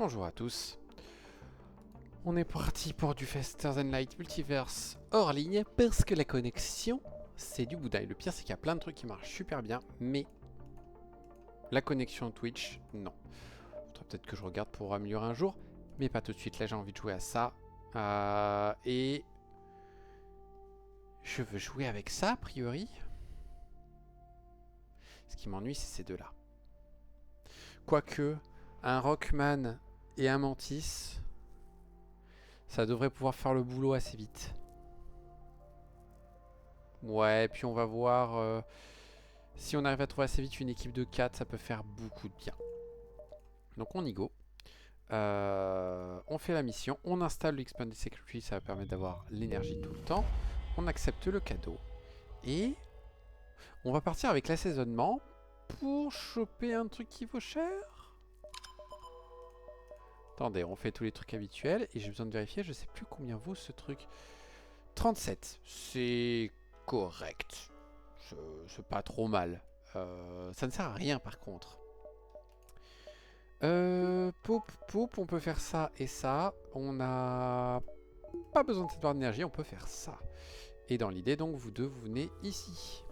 Bonjour à tous. On est parti pour du Faster Than Light Multiverse hors ligne parce que la connexion, c'est du boudin. Et le pire, c'est qu'il y a plein de trucs qui marchent super bien, mais la connexion Twitch, non. Faudrait peut-être que je regarde pour améliorer un jour, mais pas tout de suite. Là, j'ai envie de jouer à ça. Et je veux jouer avec ça, a priori. Ce qui m'ennuie, c'est ces deux-là. Quoique, un Rockman et un Mantis, ça devrait pouvoir faire le boulot assez vite. Ouais, puis on va voir si on arrive à trouver assez vite une équipe de 4, ça peut faire beaucoup de bien. Donc on y go. On fait la mission, on installe l'Expanded Security, ça va permettre d'avoir l'énergie tout le temps. On accepte le cadeau. Et on va partir avec l'assaisonnement pour choper un truc qui vaut cher. Attendez, on fait tous les trucs habituels et j'ai besoin de vérifier, je sais plus combien vaut ce truc. 37, c'est correct. C'est pas trop mal. Ça ne sert à rien par contre. Poup, on peut faire ça et ça. On n'a pas besoin de cette barre d'énergie, on peut faire ça. Et dans l'idée, donc, vous deux, vous venez ici.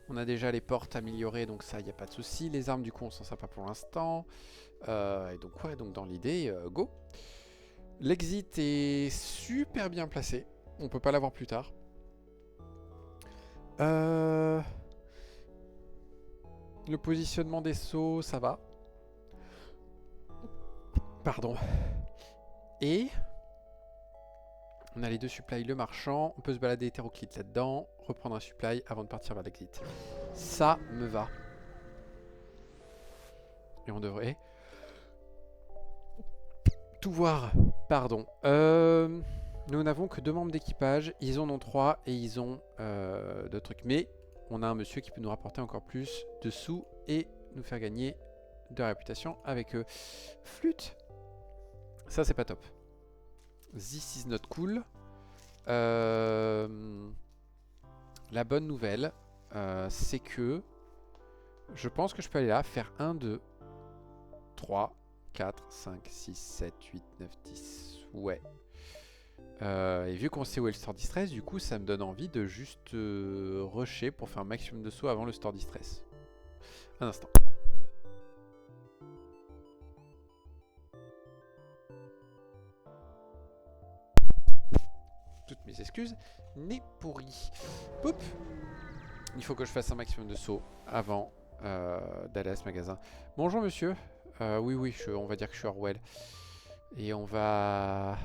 On a déjà les portes améliorées, donc ça, il n'y a pas de souci. Les armes, du coup, on s'en sert pas pour l'instant. Et donc, ouais, donc dans l'idée, go. L'exit est super bien placé. On peut pas l'avoir plus tard. Le positionnement des sauts, ça va. Pardon. Et on a les deux supplies, le marchand. On peut se balader hétéroclite là-dedans. Reprendre un supply avant de partir vers l'exit. Ça me va. Et on devrait tout voir. Pardon. Nous n'avons que 2 membres d'équipage. Ils en ont 3 et ils ont 2 trucs. Mais on a un monsieur qui peut nous rapporter encore plus de sous et nous faire gagner de réputation avec eux. Flûte. Ça, c'est pas top. This is not cool. La bonne nouvelle, c'est que je pense que je peux aller là, faire 1, 2, 3, 4, 5, 6, 7, 8, 9, 10. Ouais. Et vu qu'on sait où est le store distress, du coup, ça me donne envie de juste rusher pour faire un maximum de sauts avant le store distress. Un instant. Toutes mes excuses, n'est pourri. Poup. Il faut que je fasse un maximum de sauts avant d'aller à ce magasin. Bonjour monsieur. Oui, on va dire que je suis Orwell. Et on va...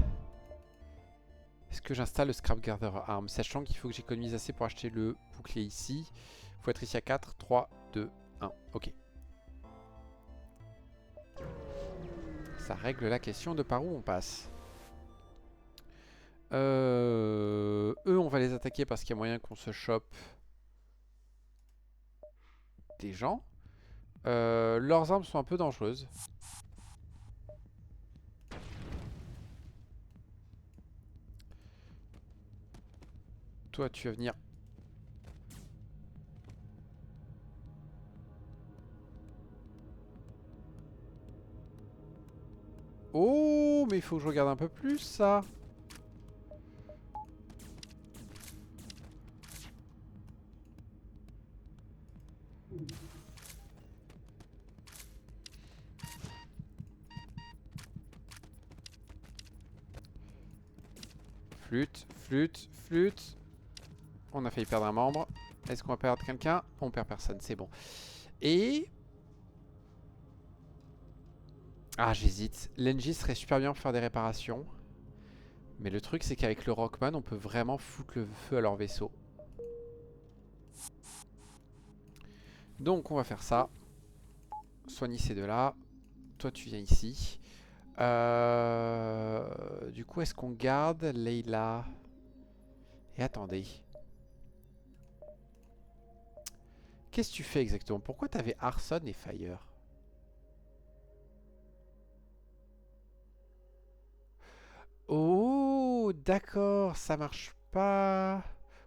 Est-ce que j'installe le Scrap Gather Arm, sachant qu'il faut que j'économise assez pour acheter le bouclier ici. Il faut être ici à 4, 3, 2, 1. Ok. Ça règle la question de par où on passe. Eux, on va les attaquer parce qu'il y a moyen qu'on se chope des gens. Leurs armes sont un peu dangereuses. Toi, tu vas venir. Oh, mais il faut que je regarde un peu plus ça. Flûte. On a failli perdre un membre. Est-ce qu'on va perdre quelqu'un? On perd personne, c'est bon. Et... Ah, j'hésite. L'Engie serait super bien pour faire des réparations. Mais le truc, c'est qu'avec le Rockman, on peut vraiment foutre le feu à leur vaisseau. Donc, on va faire ça. Soigne ces deux-là. Toi, tu viens ici. Du coup, est-ce qu'on garde Leila? Et attendez. Qu'est-ce que tu fais exactement? Pourquoi t'avais Arson et Fire? Oh, d'accord, ça marche pas.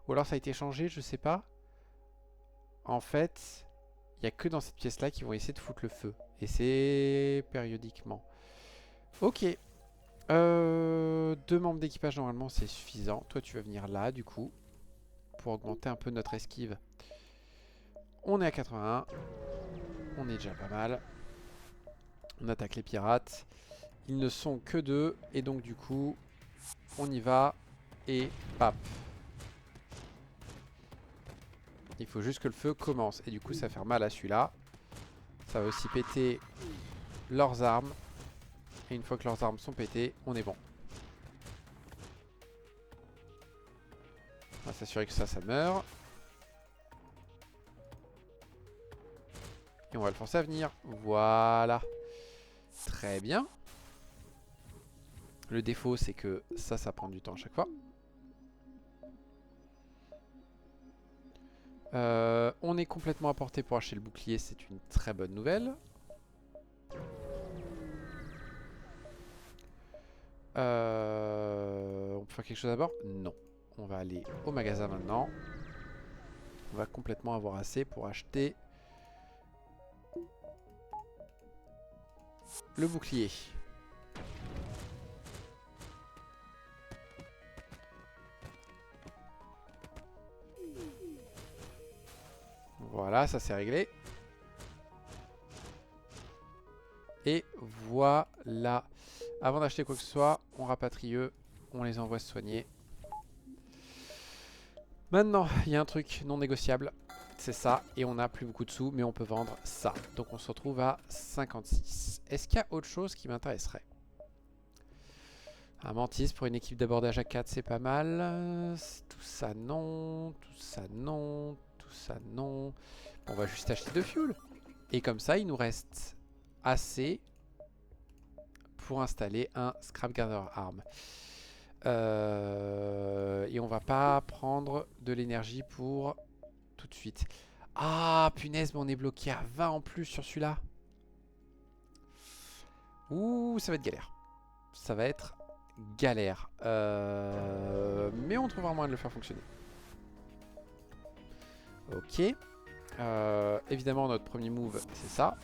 Ou alors ça a été changé, je sais pas. En fait, il n'y a que dans cette pièce-là qu'ils vont essayer de foutre le feu. Et c'est périodiquement. Ok. 2 membres d'équipage, normalement, c'est suffisant. Toi, tu vas venir là, du coup, pour augmenter un peu notre esquive. On est à 81. On est déjà pas mal. On attaque les pirates. Ils ne sont que 2. Et donc, du coup, on y va. Et pap. Il faut juste que le feu commence. Et du coup, ça va faire mal à celui-là. Ça va aussi péter leurs armes. Et une fois que leurs armes sont pétées, on est bon. On va s'assurer que ça meurt. Et on va le forcer à venir. Voilà. Très bien. Le défaut, c'est que ça prend du temps à chaque fois. On est complètement à portée pour acheter le bouclier. C'est une très bonne nouvelle. On peut faire quelque chose d'abord? Non. On va aller au magasin maintenant. On va complètement avoir assez pour acheter le bouclier. Voilà, ça c'est réglé. Et voilà. Avant d'acheter quoi que ce soit, on rapatrie eux. On les envoie se soigner. Maintenant, il y a un truc non négociable. C'est ça. Et on n'a plus beaucoup de sous, mais on peut vendre ça. Donc on se retrouve à 56. Est-ce qu'il y a autre chose qui m'intéresserait? Un mantis pour une équipe d'abordage à 4, c'est pas mal. Tout ça, non. Tout ça, non. Tout ça, non. On va juste acheter de fuel. Et comme ça, il nous reste assez pour installer un Scrap Gather Arm. Et on va pas prendre de l'énergie pour tout de suite. Ah, punaise, mais on est bloqué à 20 en plus sur celui-là. Ouh, ça va être galère. Ça va être galère. Mais on trouvera un moyen de le faire fonctionner. Ok. Évidemment, notre premier move, c'est ça.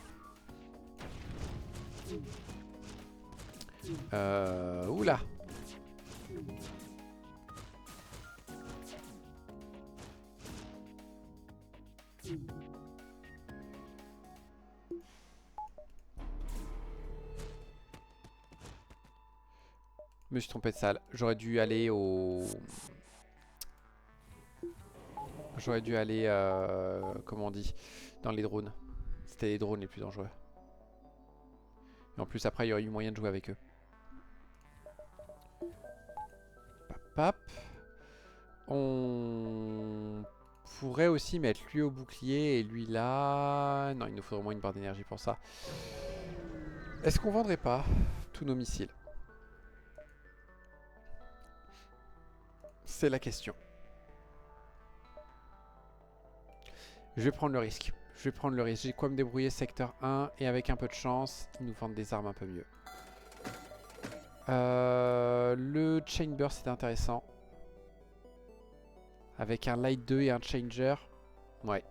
Oula. Je me suis trompé de salle. J'aurais dû aller au... J'aurais dû aller, comment on dit, dans les drones. C'était les drones les plus dangereux. Et en plus, après, il y aurait eu moyen de jouer avec eux. Pap. On pourrait aussi mettre lui au bouclier et lui là. Non, il nous faudrait au moins une barre d'énergie pour ça. Est-ce qu'on vendrait pas tous nos missiles? C'est la question. Je vais prendre le risque. Je vais prendre le risque. J'ai quoi me débrouiller secteur 1 et avec un peu de chance, ils nous vendent des armes un peu mieux. Le Chamber, c'est intéressant. Avec un Light 2 et un Changer. Ouais.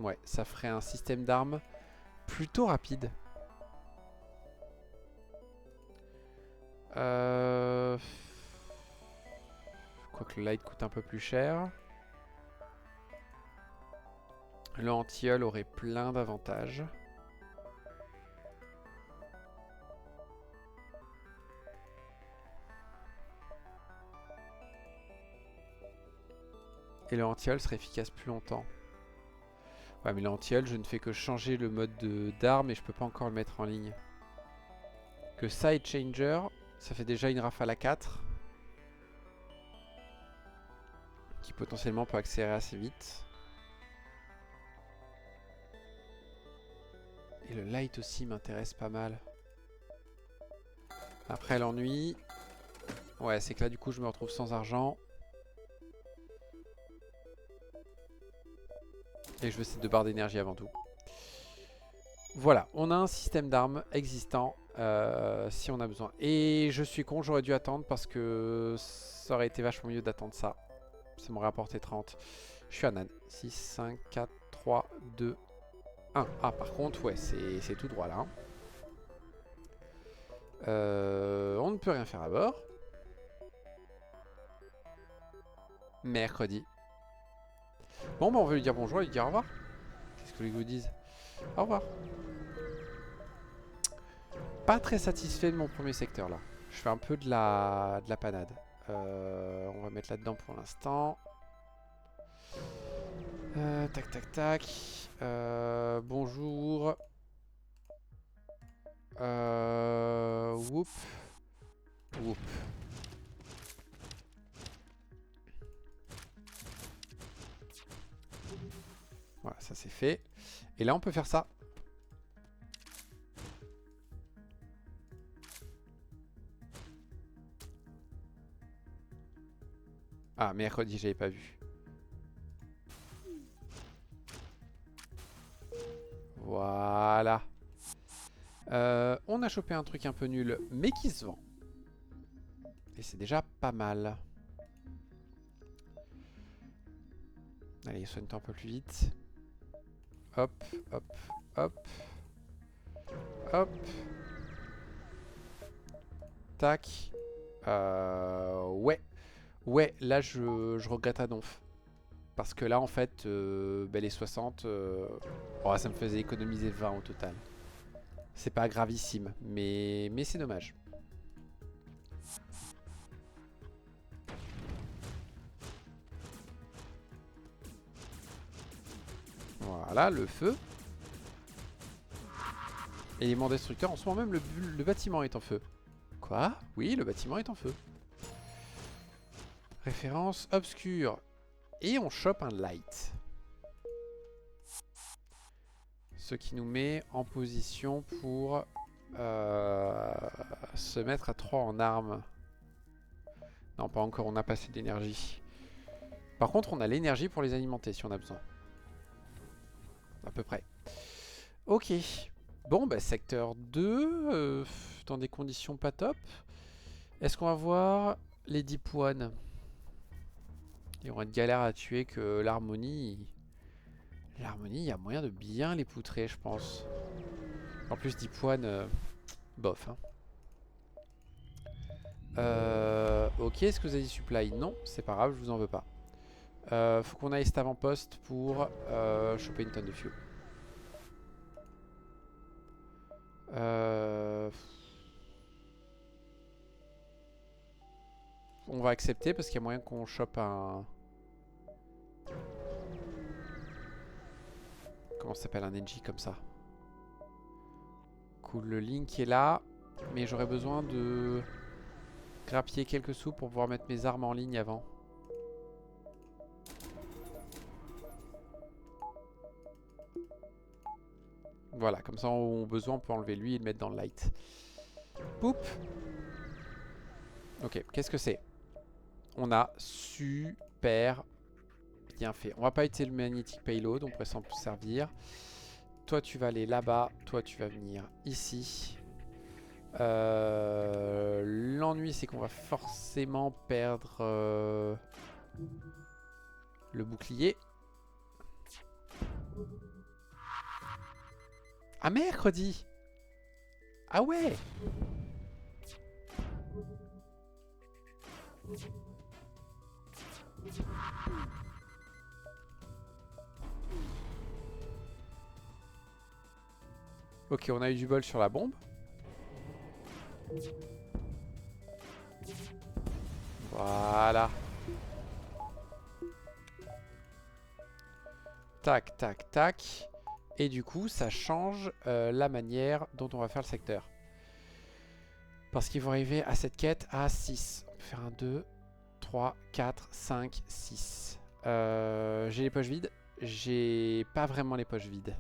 Ouais, ça ferait un système d'armes plutôt rapide. Quoique le Light coûte un peu plus cher. Le anti-hull aurait plein d'avantages. Et le anti-hull serait efficace plus longtemps. Ouais, mais le anti-hull, je ne fais que changer le mode d'arme et je peux pas encore le mettre en ligne. Que Side Changer, ça fait déjà une rafale à 4. Qui potentiellement peut accélérer assez vite. Et le Light aussi m'intéresse pas mal. Après l'ennui... Ouais, c'est que là du coup je me retrouve sans argent. Et je veux ces 2 barres d'énergie avant tout. Voilà, on a un système d'armes existant si on a besoin. Et je suis con, j'aurais dû attendre parce que ça aurait été vachement mieux d'attendre ça. Ça m'aurait apporté 30. Je suis à nan. 6, 5, 4, 3, 2, 1. Ah, par contre, ouais, c'est tout droit là. Hein. On ne peut rien faire à bord. Mercredi. Bon, bah on va lui dire bonjour et lui dire au revoir. Qu'est-ce que vous voulez que je vous dise? Au revoir. Pas très satisfait de mon premier secteur là. Je fais un peu de la panade. On va mettre là-dedans pour l'instant. Tac tac tac. Bonjour. Whoop. Whoop. Voilà, ça c'est fait. Et là on peut faire ça. Ah, mercredi, j'avais pas vu. Voilà. On a chopé un truc un peu nul, mais qui se vend. Et c'est déjà pas mal. Allez, soigne-toi un peu plus vite. Hop, hop, hop. Hop. Tac. Ouais. Ouais, là, je regrette à donf. Parce que là, en fait, les 60, oh, ça me faisait économiser 20 au total. C'est pas gravissime, mais c'est dommage. Voilà, le feu. Élément destructeur. En ce moment même, le bâtiment est en feu. Quoi? Oui, le bâtiment est en feu. Référence obscure. Et on chope un light. Ce qui nous met en position pour se mettre à 3 en armes. Non, pas encore, on n'a pas assez d'énergie. Par contre, on a l'énergie pour les alimenter si on a besoin. À peu près. Ok. Bon, bah, secteur 2, dans des conditions pas top. Est-ce qu'on va voir les Deep One? Ils vont être galères à tuer que l'harmonie. L'harmonie, il y a moyen de bien les poutrer, je pense. En plus, Deep One, bof. Hein. Ok, est-ce que vous avez du supply? Non, c'est pas grave, je vous en veux pas. Faut qu'on aille cet avant-poste pour choper une tonne de fuel. On va accepter parce qu'il y a moyen qu'on chope un... Comment ça s'appelle, un NG comme ça. Cool, le link est là. Mais j'aurais besoin de grappiller quelques sous pour pouvoir mettre mes armes en ligne avant. Voilà, comme ça au besoin on peut enlever lui et le mettre dans le light. Poup. Ok, qu'est-ce que c'est? On a super bien fait. On va pas utiliser le magnetic payload, on pourrait s'en servir. Toi tu vas aller là-bas, toi tu vas venir ici. L'ennui c'est qu'on va forcément perdre le bouclier. Ah, mercredi! Ah ouais! Ok, on a eu du bol sur la bombe. Voilà. Tac, tac, tac. Et du coup, ça change la manière dont on va faire le secteur. Parce qu'ils vont arriver à cette quête à 6. On peut faire un 2, 3, 4, 5, 6. J'ai les poches vides. J'ai pas vraiment les poches vides.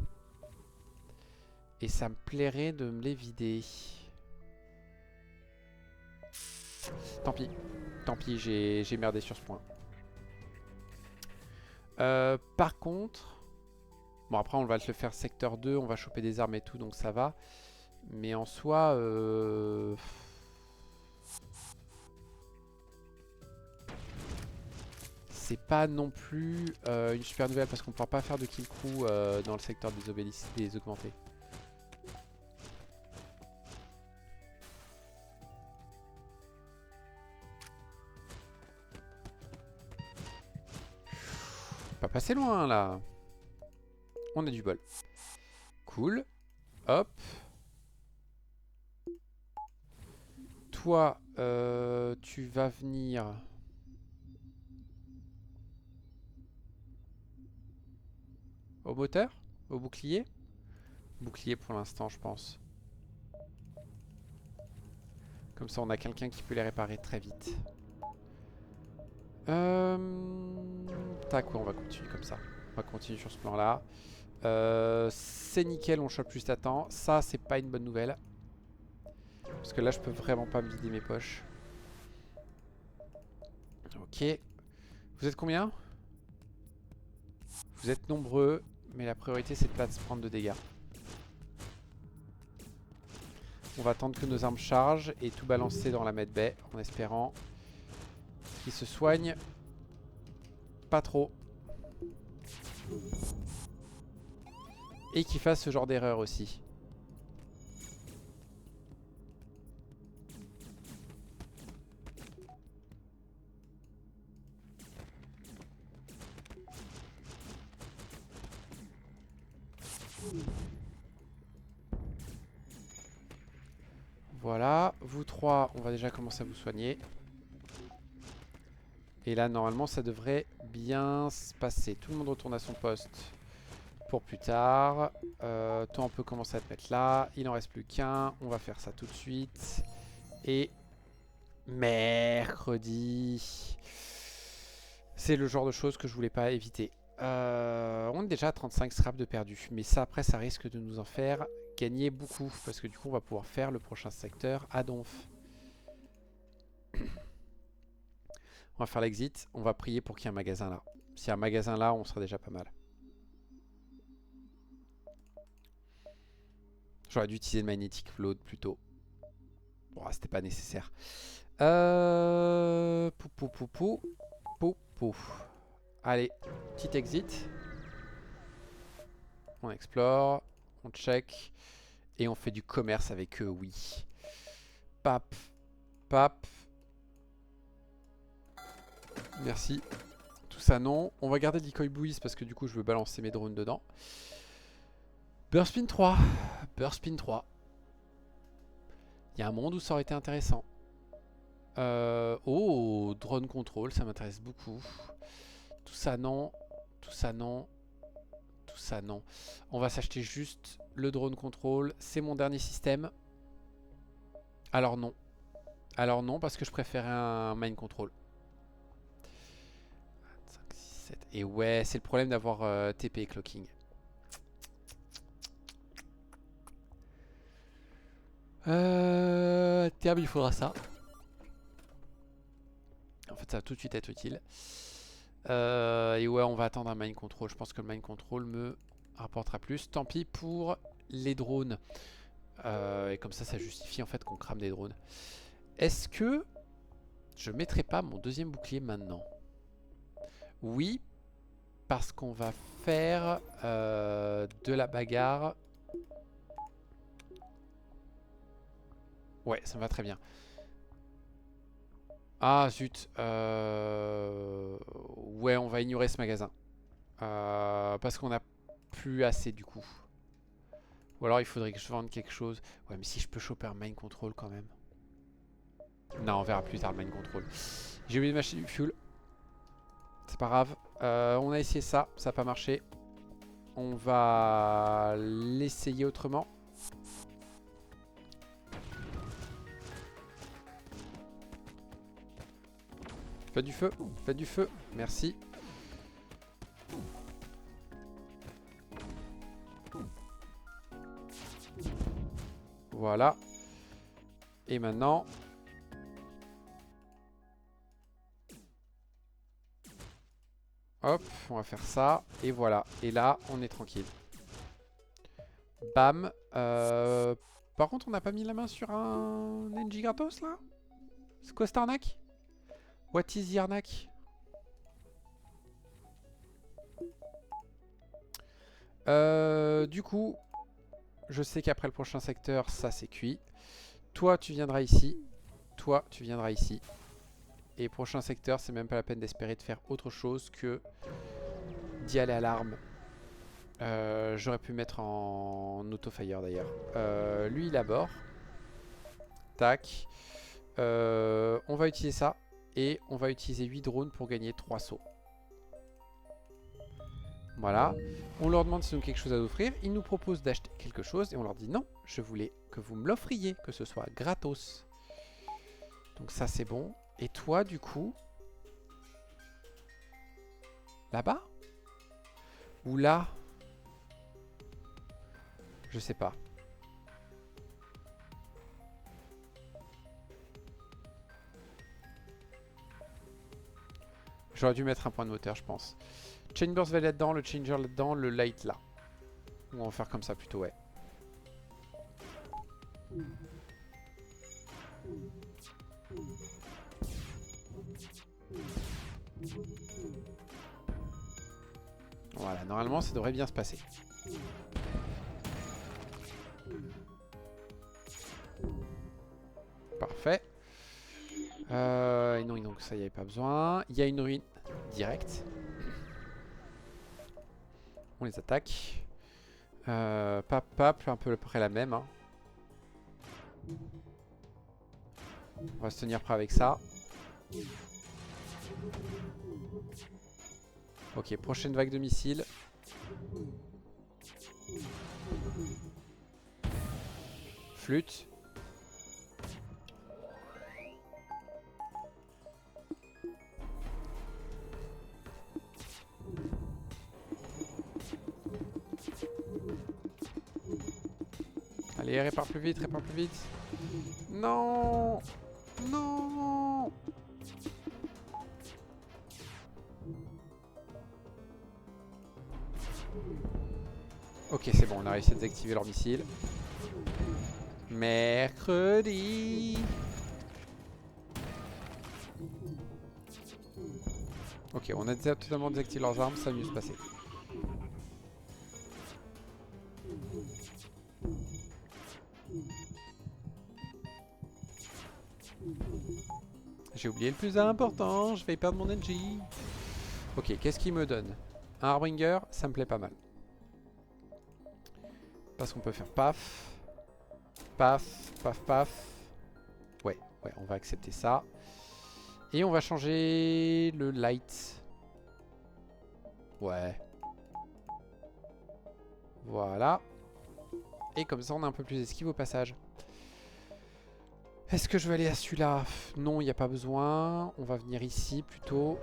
Et ça me plairait de me les vider. Tant pis. Tant pis, j'ai merdé sur ce point. Par contre... Bon, après, on va le faire secteur 2. On va choper des armes et tout, donc ça va. Mais en soi... c'est pas non plus une super nouvelle parce qu'on pourra pas faire de kill crew dans le secteur des obélisques, des augmentés. Pas passer loin là. On a du bol. Cool. Hop. Toi, tu vas venir... Au moteur? Au bouclier? Bouclier pour l'instant, je pense. Comme ça, on a quelqu'un qui peut les réparer très vite. Tac, ouais, on va continuer comme ça. On va continuer sur ce plan-là. C'est nickel, on chope juste à temps. Ça, c'est pas une bonne nouvelle. Parce que là, je peux vraiment pas me vider mes poches. Ok. Vous êtes combien? Vous êtes nombreux, mais la priorité, c'est de pas se prendre de dégâts. On va attendre que nos armes chargent et tout balancer dans la medbay en espérant qu'ils se soignent pas trop. Et qu'ils fassent ce genre d'erreur aussi. Voilà, vous trois, on va déjà commencer à vous soigner. Et là, normalement, ça devrait bien se passer. Tout le monde retourne à son poste pour plus tard. Toi, on peut commencer à te mettre là. Il n'en reste plus qu'un. On va faire ça tout de suite. Et mercredi. C'est le genre de choses que je voulais pas éviter. On est déjà à 35 scraps de perdu. Mais ça, après, ça risque de nous en faire gagner beaucoup. Parce que du coup, on va pouvoir faire le prochain secteur à Donf. On va faire l'exit. On va prier pour qu'il y ait un magasin là. S'il y a un magasin là, on sera déjà pas mal. J'aurais dû utiliser le magnetic float plutôt. Bon, c'était pas nécessaire. Pou. Allez, petit exit. On explore, on check. Et on fait du commerce avec eux, oui. Pap, pap. Merci. Tout ça, non. On va garder le decoy buoys parce que du coup, je veux balancer mes drones dedans. Burstpin 3. Burstpin 3. Il y a un monde où ça aurait été intéressant. Oh, drone control, ça m'intéresse beaucoup. Tout ça, non. Tout ça, non. Tout ça, non. On va s'acheter juste le drone control. C'est mon dernier système. Alors non. Alors non, parce que je préfère un mine control. 5, 6, 7. Et ouais, c'est le problème d'avoir TP et clocking. Terme, il faudra ça. En fait, ça va tout de suite être utile. Et ouais, on va attendre un mine control. Je pense que le mine control me rapportera plus. Tant pis pour les drones. Et comme ça justifie en fait qu'on crame des drones. Est-ce que je mettrai pas mon deuxième bouclier maintenant? Oui, parce qu'on va faire de la bagarre. Ouais, ça me va très bien. Ah zut. Ouais, on va ignorer ce magasin. Parce qu'on n'a plus assez du coup. Ou alors il faudrait que je vende quelque chose. Ouais, mais si je peux choper un mine control quand même. Non, on verra plus tard le mine control. J'ai oublié de m'acheter du fuel. C'est pas grave. On a essayé ça, ça n'a pas marché. On va l'essayer autrement. Faites du feu, faites du feu. Merci. Voilà. Et maintenant... Hop, on va faire ça. Et voilà. Et là, on est tranquille. Bam. Par contre, on n'a pas mis la main sur un NG gratos, là? C'est quoi cette arnaque? What is the arnaque? Du coup, je sais qu'après le prochain secteur, ça c'est cuit. Toi, tu viendras ici. Toi, tu viendras ici. Et prochain secteur, c'est même pas la peine d'espérer de faire autre chose que d'y aller à l'arme. J'aurais pu mettre en auto-fire d'ailleurs. Lui, il aborde. Tac. On va utiliser ça. Et on va utiliser 8 drones pour gagner 3 sauts. Voilà. On leur demande s'ils ont quelque chose à offrir. Ils nous proposent d'acheter quelque chose. Et on leur dit non, je voulais que vous me l'offriez. Que ce soit gratos. Donc ça, c'est bon. Et toi, du coup... Là-bas? Ou là? Je sais pas. J'aurais dû mettre un point de moteur, je pense. Chainburst va là-dedans, le Changer là-dedans, le Light là. On va faire comme ça plutôt, ouais. Voilà, normalement ça devrait bien se passer. Parfait. Et non, donc ça y avait pas besoin. Il y a une ruine directe. On les attaque. Pap, un peu près la même. Hein. On va se tenir prêt avec ça. Ok, prochaine vague de missiles. Flûte. Allez, répare plus vite, répare plus vite. Non! Non! Ok, c'est bon, on a réussi à désactiver leur missile. Mercredi! Ok, on a totalement désactivé leurs armes, ça va mieux se passer. J'ai oublié le plus important, je vais perdre mon NG. Ok, qu'est-ce qu'il me donne? Un Harbinger, ça me plaît pas mal. Parce qu'on peut faire paf. Paf, paf, paf. Ouais, on va accepter ça. Et on va changer le light. Ouais. Voilà. Et comme ça, on a un peu plus d'esquive au passage. Est-ce que je vais aller à celui-là? Non, il n'y a pas besoin. On va venir ici plutôt.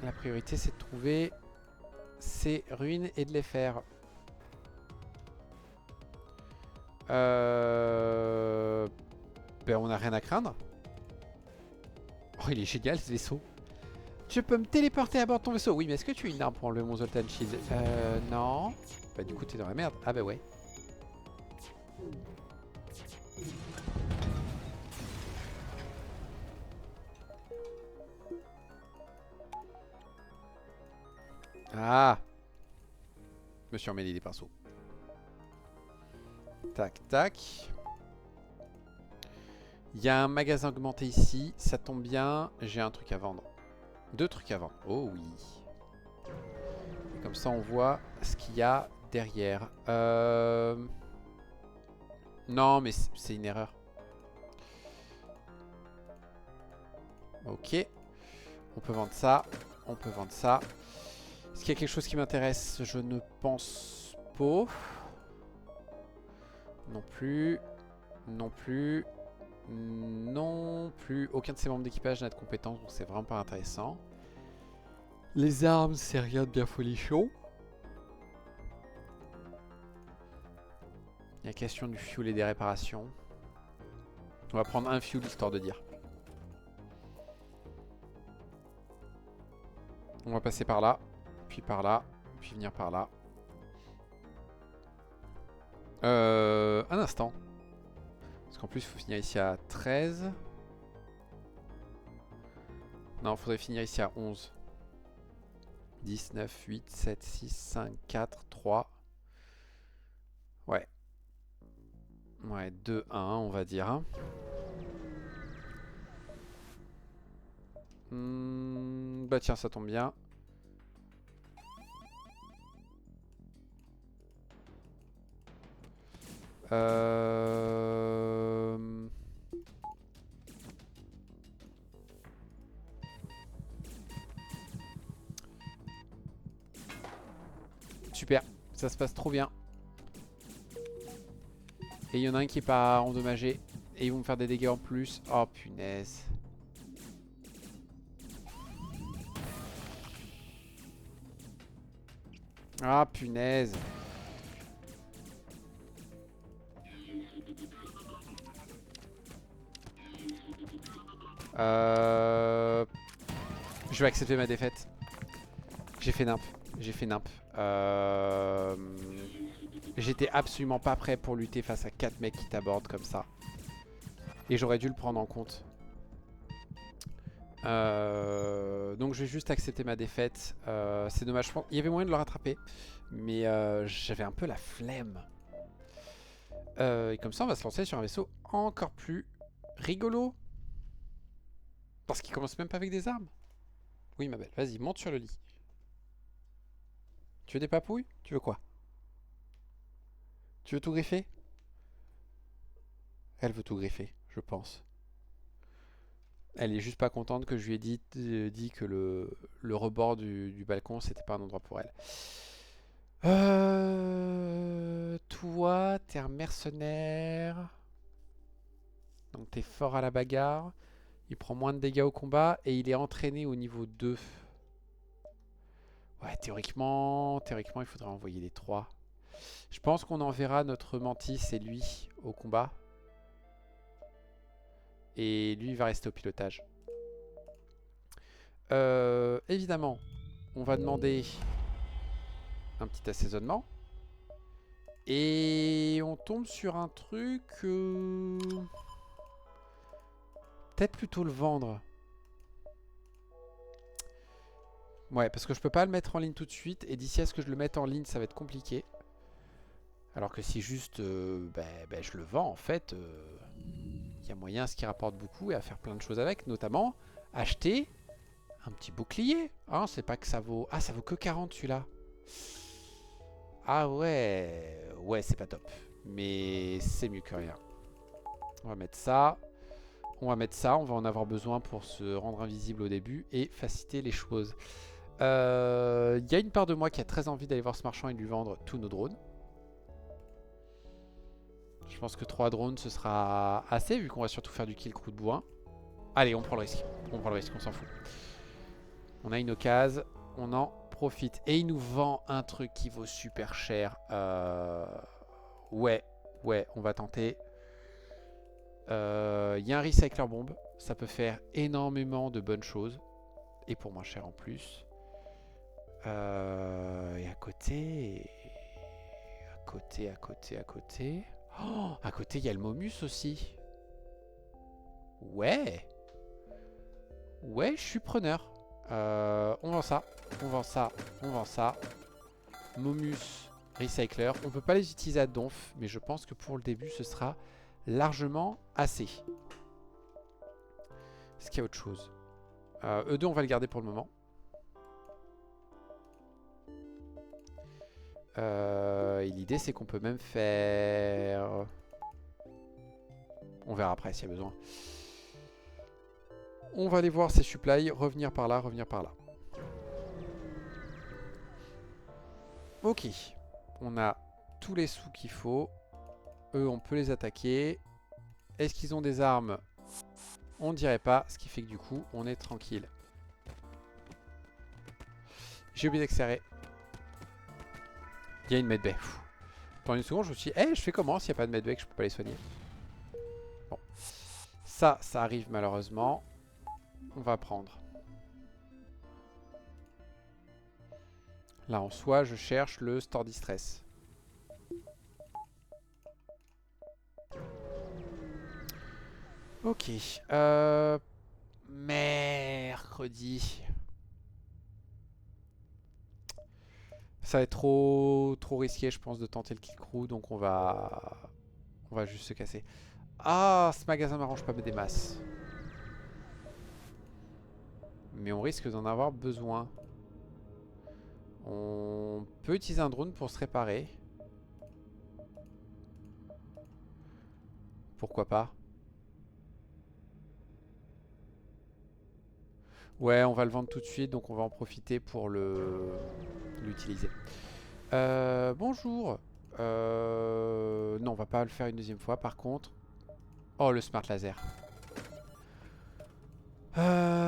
La priorité, c'est de trouver ces ruines et de les faire. Ben, on n'a rien à craindre. Oh, il est génial ce vaisseau. Je peux me téléporter à bord de ton vaisseau. Oui, mais est-ce que tu as une arme pour enlever mon Zoltan Shield? Non. Bah, du coup, t'es dans la merde. Ah, bah ouais. Ah! Je me suis emmêlé des pinceaux. Tac, tac. Il y a un magasin augmenté ici. Ça tombe bien. J'ai un truc à vendre. 2 trucs à vendre. Oh oui. Et comme ça, on voit ce qu'il y a derrière. Non, mais c'est une erreur. Ok. On peut vendre ça. On peut vendre ça. Est-ce qu'il y a quelque chose qui m'intéresse? Je ne pense pas. Non plus. Non plus. Non plus. Aucun de ces membres d'équipage n'a de compétences, donc c'est vraiment pas intéressant. Les armes, c'est rien de bien folichon. Il y a question du fuel et des réparations. On va prendre un fuel histoire de dire. On va passer par là, puis venir par là. Un instant. Parce qu'en plus, il faut finir ici à 13. Non, il faudrait finir ici à 11. 10, 9, 8, 7, 6, 5, 4, 3. Ouais, 2-1, on va dire. Hein. Bah tiens, ça tombe bien. Euh... Super, ça se passe trop bien. Et il y en a un qui est pas endommagé. Et ils vont me faire des dégâts en plus. Oh punaise. Ah punaise. Euh... Je vais accepter ma défaite. J'ai fait nimp. J'ai fait nimp. J'étais absolument pas prêt pour lutter face à 4 mecs qui t'abordent comme ça. Et j'aurais dû le prendre en compte. Donc je vais juste accepter ma défaite. C'est dommage. Il y avait moyen de le rattraper. Mais j'avais un peu la flemme. Et comme ça, on va se lancer sur un vaisseau encore plus rigolo. Parce qu'il commence même pas avec des armes. Oui, ma belle. Vas-y, monte sur le lit. Tu veux des papouilles? Tu veux quoi? Tu veux tout griffer? Elle veut tout griffer, je pense. Elle est juste pas contente que je lui ai dit que le rebord du balcon, c'était pas un endroit pour elle. Toi, t'es un mercenaire. Donc t'es fort à la bagarre. Il prend moins de dégâts au combat et il est entraîné au niveau 2. Ouais, théoriquement, il faudrait envoyer les 3. Je pense qu'on enverra notre mantis et lui au combat. Et lui, il va rester au pilotage. Évidemment, on va demander un petit assaisonnement. Et on tombe sur un truc... Peut-être plutôt le vendre. Ouais, parce que je peux pas le mettre en ligne tout de suite. Et d'ici à ce que je le mette en ligne, ça va être compliqué. Alors que si juste je le vends, en fait, il y a moyen à ce qui rapporte beaucoup et à faire plein de choses avec. Notamment, acheter un petit bouclier. Hein, c'est pas que ça vaut... Ah, ça vaut que 40 celui-là. Ah ouais. Ouais, c'est pas top. Mais c'est mieux que rien. On va mettre ça. On va mettre ça. On va en avoir besoin pour se rendre invisible au début et faciliter les choses. Il y a une part de moi qui a très envie d'aller voir ce marchand et de lui vendre tous nos drones. Je pense que 3 drones ce sera assez vu qu'on va surtout faire du kill crew de bois. Allez, on prend le risque. On prend le risque, on s'en fout. On a une occasion, on en profite. Et il nous vend un truc qui vaut super cher. Ouais, on va tenter. Il y a un recycler bombe. Ça peut faire énormément de bonnes choses. Et pour moins cher en plus. Et à côté... À côté... Oh, à côté, il y a le Momus aussi. Ouais. Ouais, je suis preneur. On vend ça. On vend ça. On vend ça. Momus, Recycler. On peut pas les utiliser à donf, mais je pense que pour le début, ce sera largement assez. Est-ce qu'il y a autre chose? E2, on va le garder pour le moment. Et l'idée, c'est qu'on peut même faire... On verra après s'il y a besoin. On va aller voir ces supplies, revenir par là, revenir par là. Ok. On a tous les sous qu'il faut. Eux, on peut les attaquer. Est-ce qu'ils ont des armes? On dirait pas, ce qui fait que du coup, on est tranquille. J'ai oublié d'accélérer. Il y a une medbay. Pendant une seconde, je me suis dit, je fais comment s'il n'y a pas de medbay que je peux pas les soigner? Bon. Ça arrive malheureusement. On va prendre. Là, en soi, je cherche le store distress. Ok. Mercredi. Ça va être trop risqué, je pense, de tenter le kill crew. Donc, on va On va juste se casser. Ah, ce magasin m'arrange pas des masses. Mais on risque d'en avoir besoin. On peut utiliser un drone pour se réparer. Pourquoi pas? Ouais, on va le vendre tout de suite, donc on va en profiter pour l'utiliser. Bonjour. Non, on va pas le faire une deuxième fois. Par contre... Oh, le Smart Laser.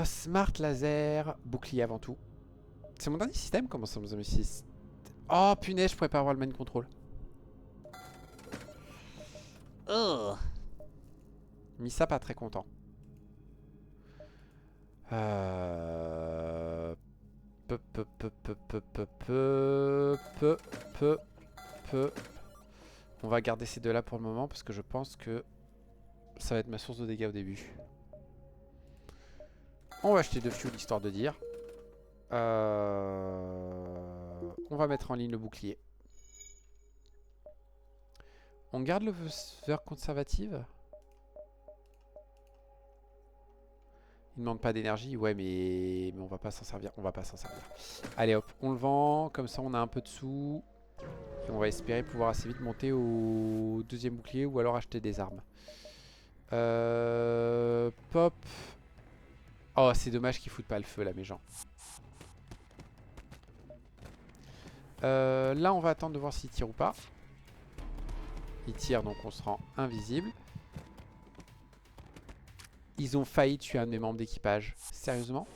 Smart Laser, bouclier avant tout. C'est mon dernier système? Comment ça, mon ami? Oh, punaise, je pourrais pas avoir le main control. Oh. Missa pas très content. On va garder ces deux là pour le moment parce que je pense que ça va être ma source de dégâts au début. On va acheter 2 fuel histoire de dire. On va mettre en ligne le bouclier. On garde le veur conservative. Il ne demande pas d'énergie. Ouais, mais on va pas s'en servir. On va pas s'en servir. Allez hop, on le vend. Comme ça, on a un peu de sous. Et on va espérer pouvoir assez vite monter au deuxième bouclier ou alors acheter des armes. Pop. Oh, c'est dommage qu'ils foutent pas le feu là, mes gens. Là, on va attendre de voir s'il tire ou pas. Il tire, donc on se rend invisible. Ils ont failli tuer un de mes membres d'équipage. Sérieusement?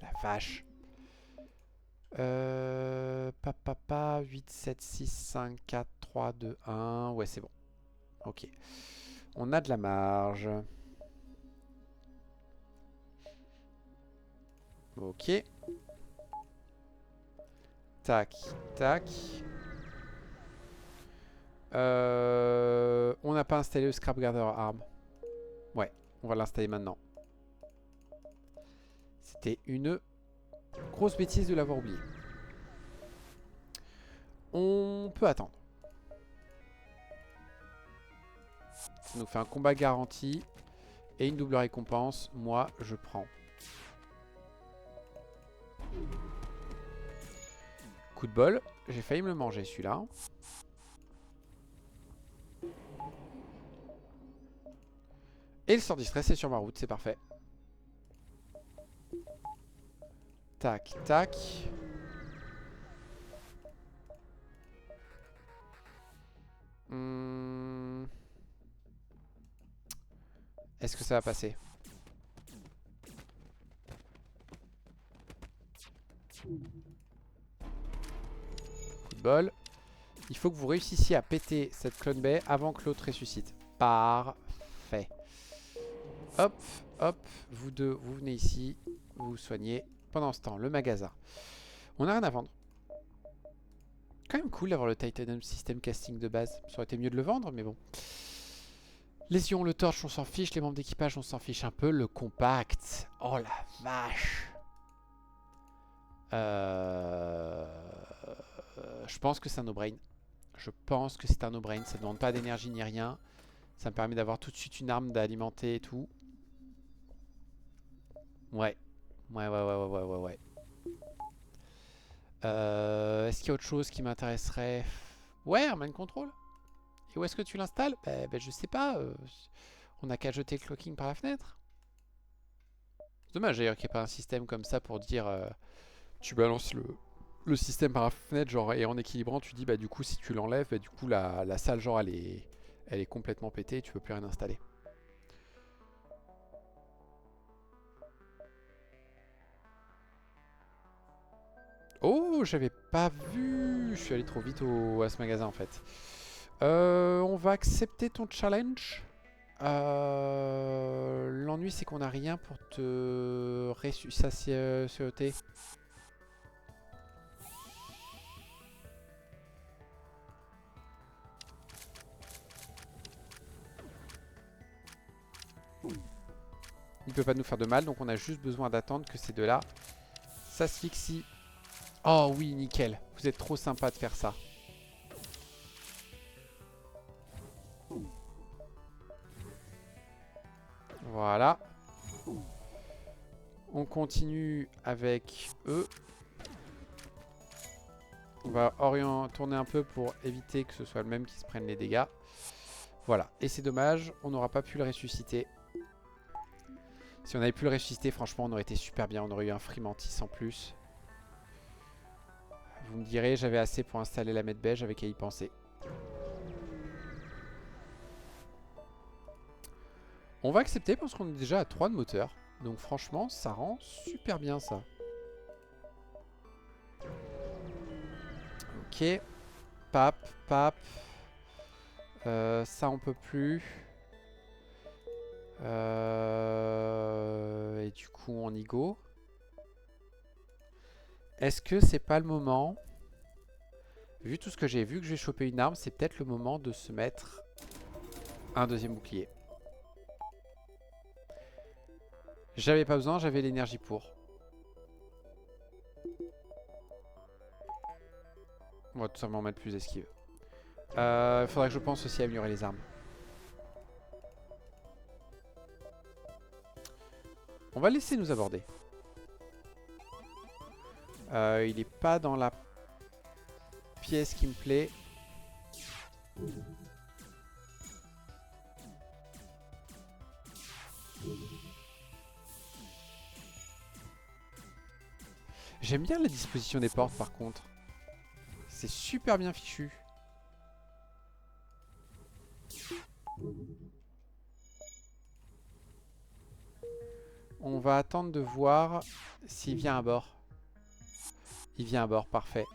La vache. 8, 7, 6, 5, 4, 3, 2, 1. Ouais, c'est bon. Ok. On a de la marge. Ok. Tac, tac. On n'a pas installé le Scrap Gather Arm. Ouais, on va l'installer maintenant. C'était une grosse bêtise de l'avoir oublié. On peut attendre. Ça nous fait un combat garanti et une double récompense. Moi, je prends. Coup de bol. J'ai failli me le manger celui-là. Et le sort distress est sur ma route, c'est parfait. Tac, tac. Est-ce que ça va passer? Coup de bol. Il faut que vous réussissiez à péter cette clone bay avant que l'autre ressuscite. Parfait. Hop, hop. Vous deux, vous venez ici. Vous vous soignez. Pendant ce temps, le magasin. On n'a rien à vendre. Quand même cool d'avoir le Titanium System Casting de base. Ça aurait été mieux de le vendre, mais bon. Lésion, le torche, on s'en fiche. Les membres d'équipage, on s'en fiche un peu. Le compact. Oh la vache. Je pense que c'est un no-brain. Je pense que c'est un no-brain. Ça ne demande pas d'énergie ni rien. Ça me permet d'avoir tout de suite une arme d'alimenter et tout. Ouais. Ouais. Est-ce qu'il y a autre chose qui m'intéresserait? Ouais, un mind control. Et où est-ce que tu l'installes? Ben, je sais pas. On n'a qu'à jeter le clocking par la fenêtre. C'est dommage d'ailleurs qu'il n'y ait pas un système comme ça pour dire tu balances le système par la fenêtre genre, et en équilibrant tu dis bah du coup si tu l'enlèves, bah, du coup la salle genre elle est complètement pétée et tu peux plus rien installer. Oh, j'avais pas vu. Je suis allé trop vite à ce magasin en fait. On va accepter ton challenge. L'ennui c'est qu'on a rien pour te ressusciter. Il peut pas nous faire de mal, donc on a juste besoin d'attendre que ces deux-là s'asphyxient. Oh oui, nickel. Vous êtes trop sympa de faire ça. Voilà. On continue avec eux. On va tourner un peu pour éviter que ce soit le même qui se prenne les dégâts. Voilà. Et c'est dommage, on n'aura pas pu le ressusciter. Si on avait pu le ressusciter, franchement, on aurait été super bien. On aurait eu un free mantis en plus. Vous me direz, j'avais assez pour installer la medbay, j'avais qu'à y penser. On va accepter parce qu'on est déjà à 3 de moteur. Donc franchement, ça rend super bien ça. Ok. Pap, pap. Ça on peut plus. Et du coup on y go. Est-ce que c'est pas le moment, vu tout ce que j'ai vu, que je vais choper une arme, c'est peut-être le moment de se mettre un deuxième bouclier. J'avais pas besoin, j'avais l'énergie pour. On va tout simplement mettre plus d'esquive. Il faudra que je pense aussi à améliorer les armes. On va laisser nous aborder. Il est pas dans la pièce qui me plaît. J'aime bien la disposition des portes par contre. C'est super bien fichu. On va attendre de voir s'il vient à bord. Il vient à bord, parfait.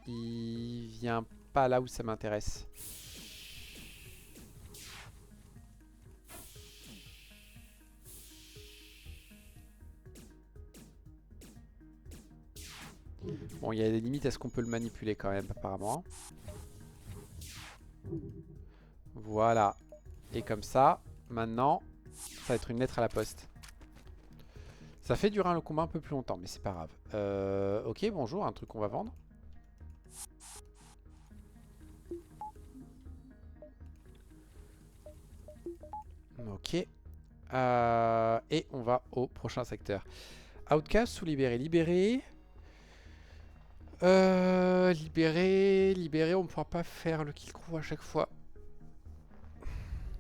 Il vient pas là où ça m'intéresse. Bon, il y a des limites à ce qu'on peut le manipuler quand même, apparemment. Voilà. Et comme ça, maintenant, ça va être une lettre à la poste. Ça fait durer le combat un peu plus longtemps, mais c'est pas grave. Ok, bonjour, un truc qu'on va vendre. Ok. Et on va au prochain secteur. Outcast ou libéré? Libéré. Libéré, on ne pourra pas faire le kill crew à chaque fois.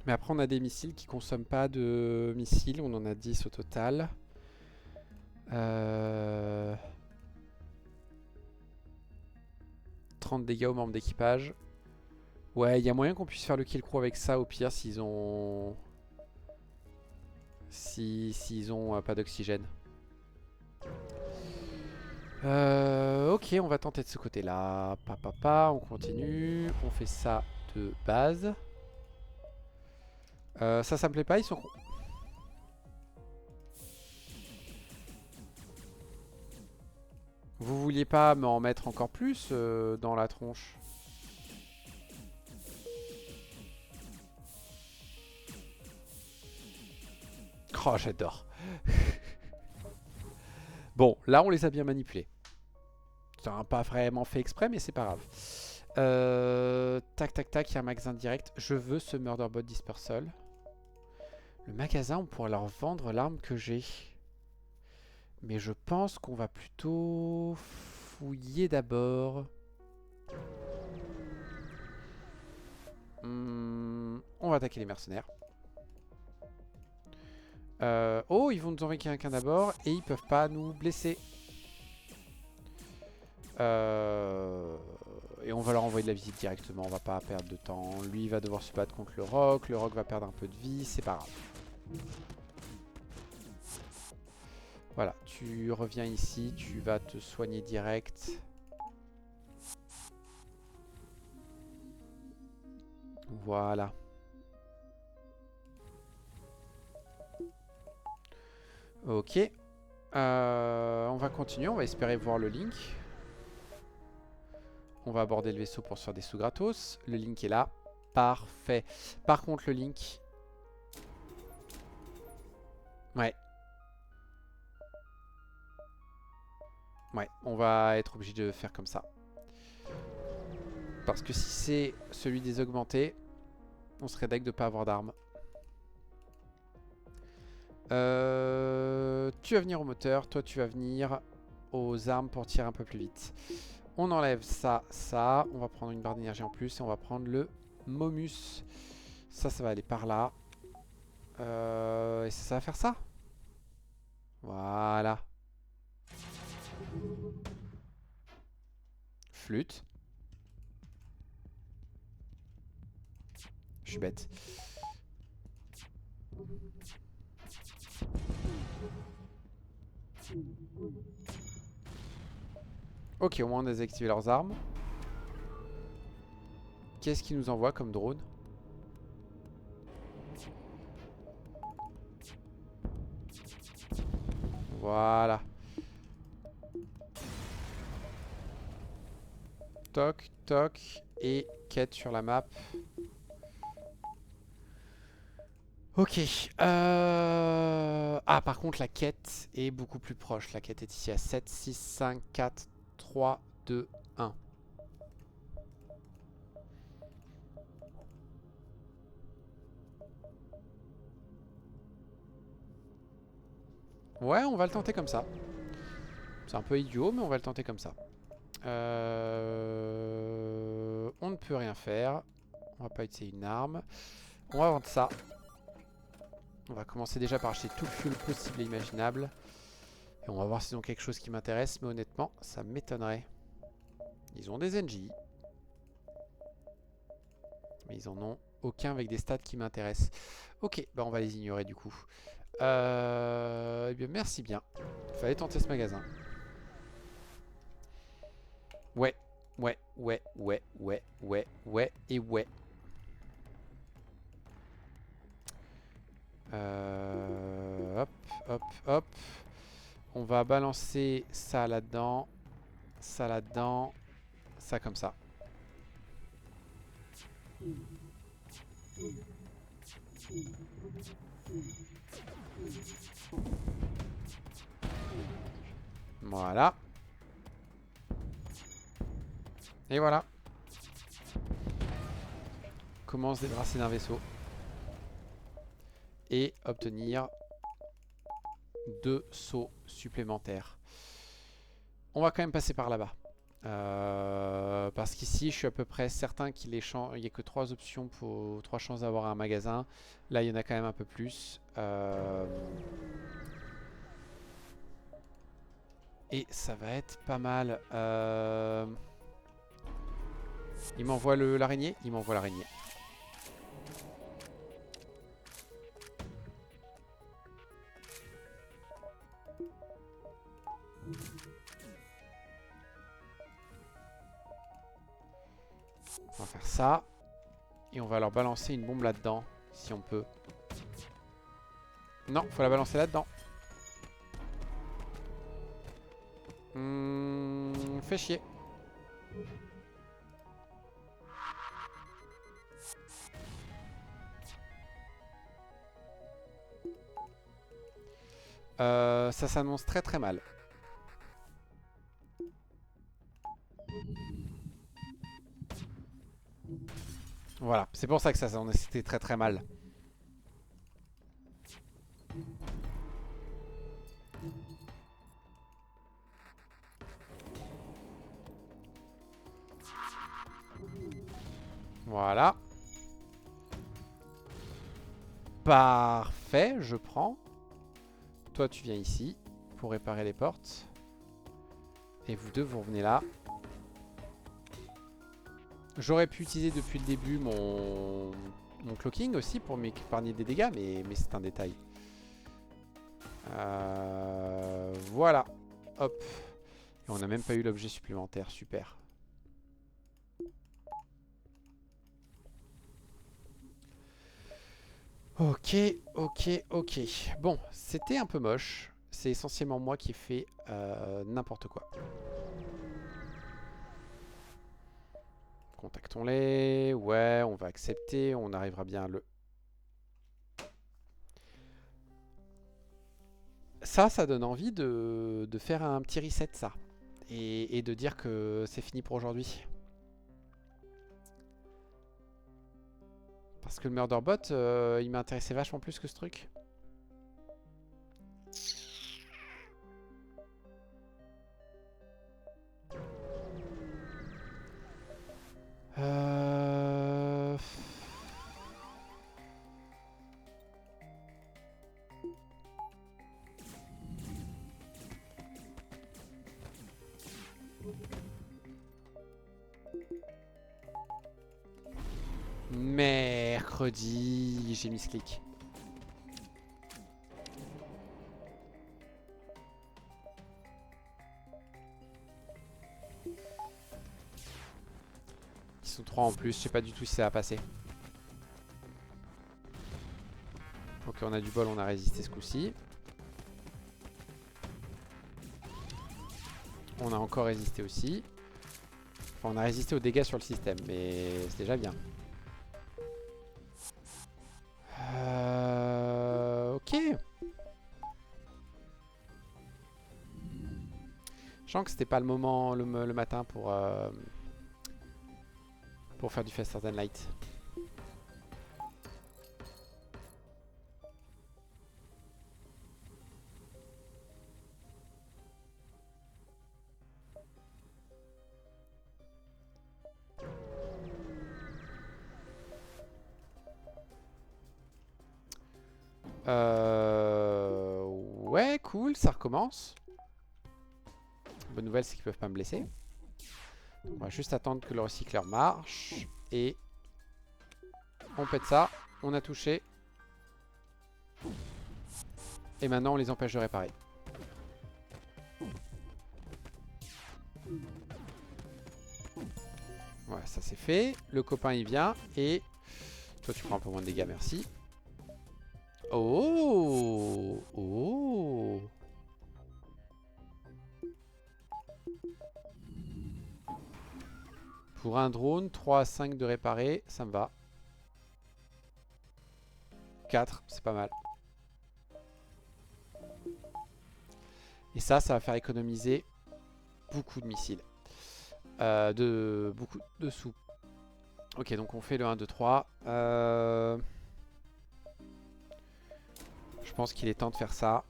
Mais après, on a des missiles qui consomment pas de missiles. On en a 10 au total. 30 dégâts aux membres d'équipage. Ouais, il y a moyen qu'on puisse faire le kill crew avec ça au pire s'ils ont... S'ils ont pas d'oxygène. Ok, on va tenter de ce côté-là. On continue. On fait ça de base. Ça me plaît pas, ils sont... Vous vouliez pas m'en mettre encore plus dans la tronche? Oh, j'adore. Bon, là, on les a bien manipulés. Ça n'a pas vraiment fait exprès, mais c'est pas grave. Tac, tac, tac, il y a un magasin direct. Je veux ce Murderbot Dispersal. Le magasin, on pourrait leur vendre l'arme que j'ai. Mais je pense qu'on va plutôt fouiller d'abord. On va attaquer les mercenaires. Oh, ils vont nous envoyer quelqu'un d'abord et ils peuvent pas nous blesser. Et on va leur envoyer de la visite directement, on va pas perdre de temps. Lui il va devoir se battre contre le roc va perdre un peu de vie, c'est pas grave. Voilà, tu reviens ici, tu vas te soigner direct. Voilà. Ok. On va continuer, on va espérer voir le Link. On va aborder le vaisseau pour se faire des sous gratos. Le Link est là. Parfait. Par contre, le Link... Ouais. Ouais, on va être obligé de faire comme ça. Parce que si c'est celui des augmentés, on serait deg de pas avoir d'armes. Tu vas venir au moteur, toi tu vas venir aux armes pour tirer un peu plus vite. On enlève ça, ça. On va prendre une barre d'énergie en plus et on va prendre le Momus. Ça va aller par là. Et ça va faire ça. Voilà. Flûte. Je suis bête. Ok, au moins on a désactivé leurs armes. Qu'est-ce qu'ils nous envoient comme drone? Voilà. Toc, toc. Et quête sur la map. Ok. Ah, par contre, la quête est beaucoup plus proche. La quête est ici à 7, 6, 5, 4, 3, 2, 1. Ouais, on va le tenter comme ça. C'est un peu idiot, mais on va le tenter comme ça. On ne peut rien faire. On va pas utiliser une arme. On va vendre ça. On va commencer déjà par acheter tout le fuel possible et imaginable. Et on va voir s'ils ont quelque chose qui m'intéresse. Mais honnêtement, ça m'étonnerait. Ils ont des NJ. Mais ils en ont aucun avec des stats qui m'intéressent. Ok, bah on va les ignorer du coup. Eh bien, merci bien. Fallait tenter ce magasin. Ouais, ouais, ouais, ouais, ouais, ouais, ouais et ouais. Hop, hop, hop. On va balancer ça là-dedans, ça comme ça. Voilà. Et voilà. Comment se débarrasser d'un vaisseau. Et obtenir 2 sauts supplémentaires. On va quand même passer par là-bas. Parce qu'ici, je suis à peu près certain qu'il n'y a que 3 options pour 3 chances d'avoir un magasin. Là, il y en a quand même un peu plus. Et ça va être pas mal. Il m'envoie l'araignée? Il m'envoie l'araignée. On va faire ça. Et on va leur balancer une bombe là-dedans, si on peut. Non, faut la balancer là-dedans. Fait chier. Ça s'annonce très très mal. Voilà, c'est pour ça que ça s'annonçait très très mal. Voilà. Parfait, je prends. Toi, tu viens ici pour réparer les portes. Et vous deux, vous revenez là. J'aurais pu utiliser depuis le début mon cloaking aussi pour m'épargner des dégâts, mais c'est un détail. Voilà. Hop. Et on n'a même pas eu l'objet supplémentaire, super. Ok, ok, ok. Bon, c'était un peu moche. C'est essentiellement moi qui ai fait n'importe quoi. Contactons-les. Ouais, on va accepter. On arrivera bien à le... Ça donne envie de faire un petit reset, ça. Et de dire que c'est fini pour aujourd'hui. Parce que le Murderbot, il m'intéressait vachement plus que ce truc. Mercredi, j'ai mis ce clic. Ils sont 3 en plus, je sais pas du tout si ça va passer. Ok, on a du bol, on a résisté ce coup-ci. On a encore résisté aussi. Enfin, on a résisté aux dégâts sur le système, mais c'est déjà bien. Ok. Je sens que c'était pas le moment le matin pour faire du Faster Than Light. Ouais, cool, ça recommence. Bonne nouvelle, c'est qu'ils peuvent pas me blesser. On va juste attendre que le recycleur marche. Et on pète ça. On a touché. Et maintenant, on les empêche de réparer. Voilà, ça c'est fait. Le copain, il vient. Et toi, tu prends un peu moins de dégâts, merci. Oh! Oh! Pour un drone, 3 à 5 de réparer, ça me va. 4, c'est pas mal. Et ça va faire économiser beaucoup de missiles. Beaucoup de sous. Ok, donc on fait le 1, 2, 3. Je pense qu'il est temps de faire ça.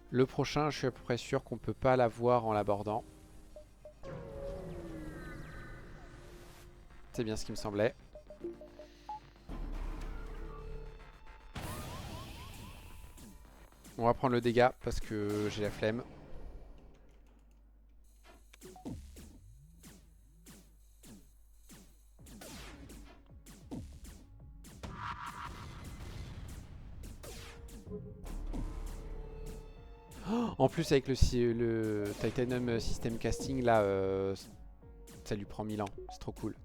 Le prochain, je suis à peu près sûr qu'on peut pas l'avoir en l'abordant. C'est bien ce qui me semblait. On va prendre le dégât parce que j'ai la flemme. En plus avec le Titanium System Casting là, ça lui prend 1000 ans. C'est trop cool.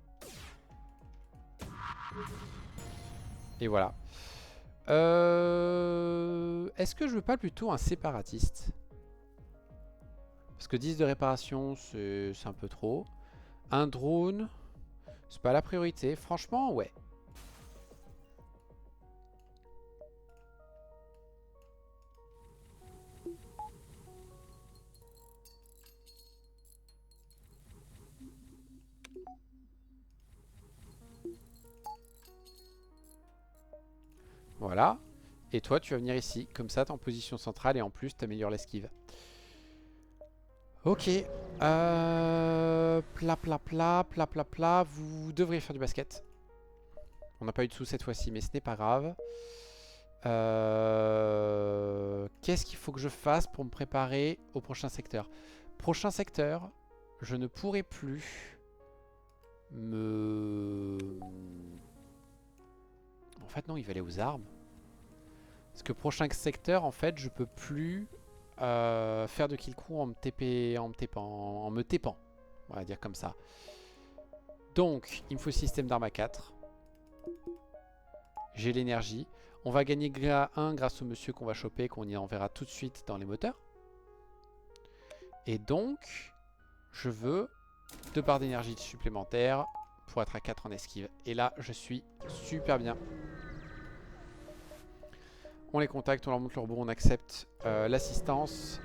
Et voilà. Est-ce que je veux pas plutôt un séparatiste? Parce que 10 de réparation, c'est un peu trop. Un drone, c'est pas la priorité. Franchement, ouais. Voilà. Et toi, tu vas venir ici. Comme ça, t'es en position centrale et en plus, t'améliores l'esquive. Ok. Plat, plat, plat, plat, plat, plat. Vous devriez faire du basket. On n'a pas eu de sous cette fois-ci, mais ce n'est pas grave. Qu'est-ce qu'il faut que je fasse pour me préparer au prochain secteur? Prochain secteur, je ne pourrai plus me... En fait, non, il va aller aux armes. Parce que prochain secteur, en fait, je peux plus faire de kill crew en me tépant. On va dire comme ça. Donc, il me faut système d'armes à 4. J'ai l'énergie. On va gagner 1 grâce au monsieur qu'on va choper, qu'on y enverra tout de suite dans les moteurs. Et donc, je veux 2 barres d'énergie supplémentaires pour être à 4 en esquive. Et là, je suis super bien. On les contacte, on leur montre leur bourreau, on accepte l'assistance.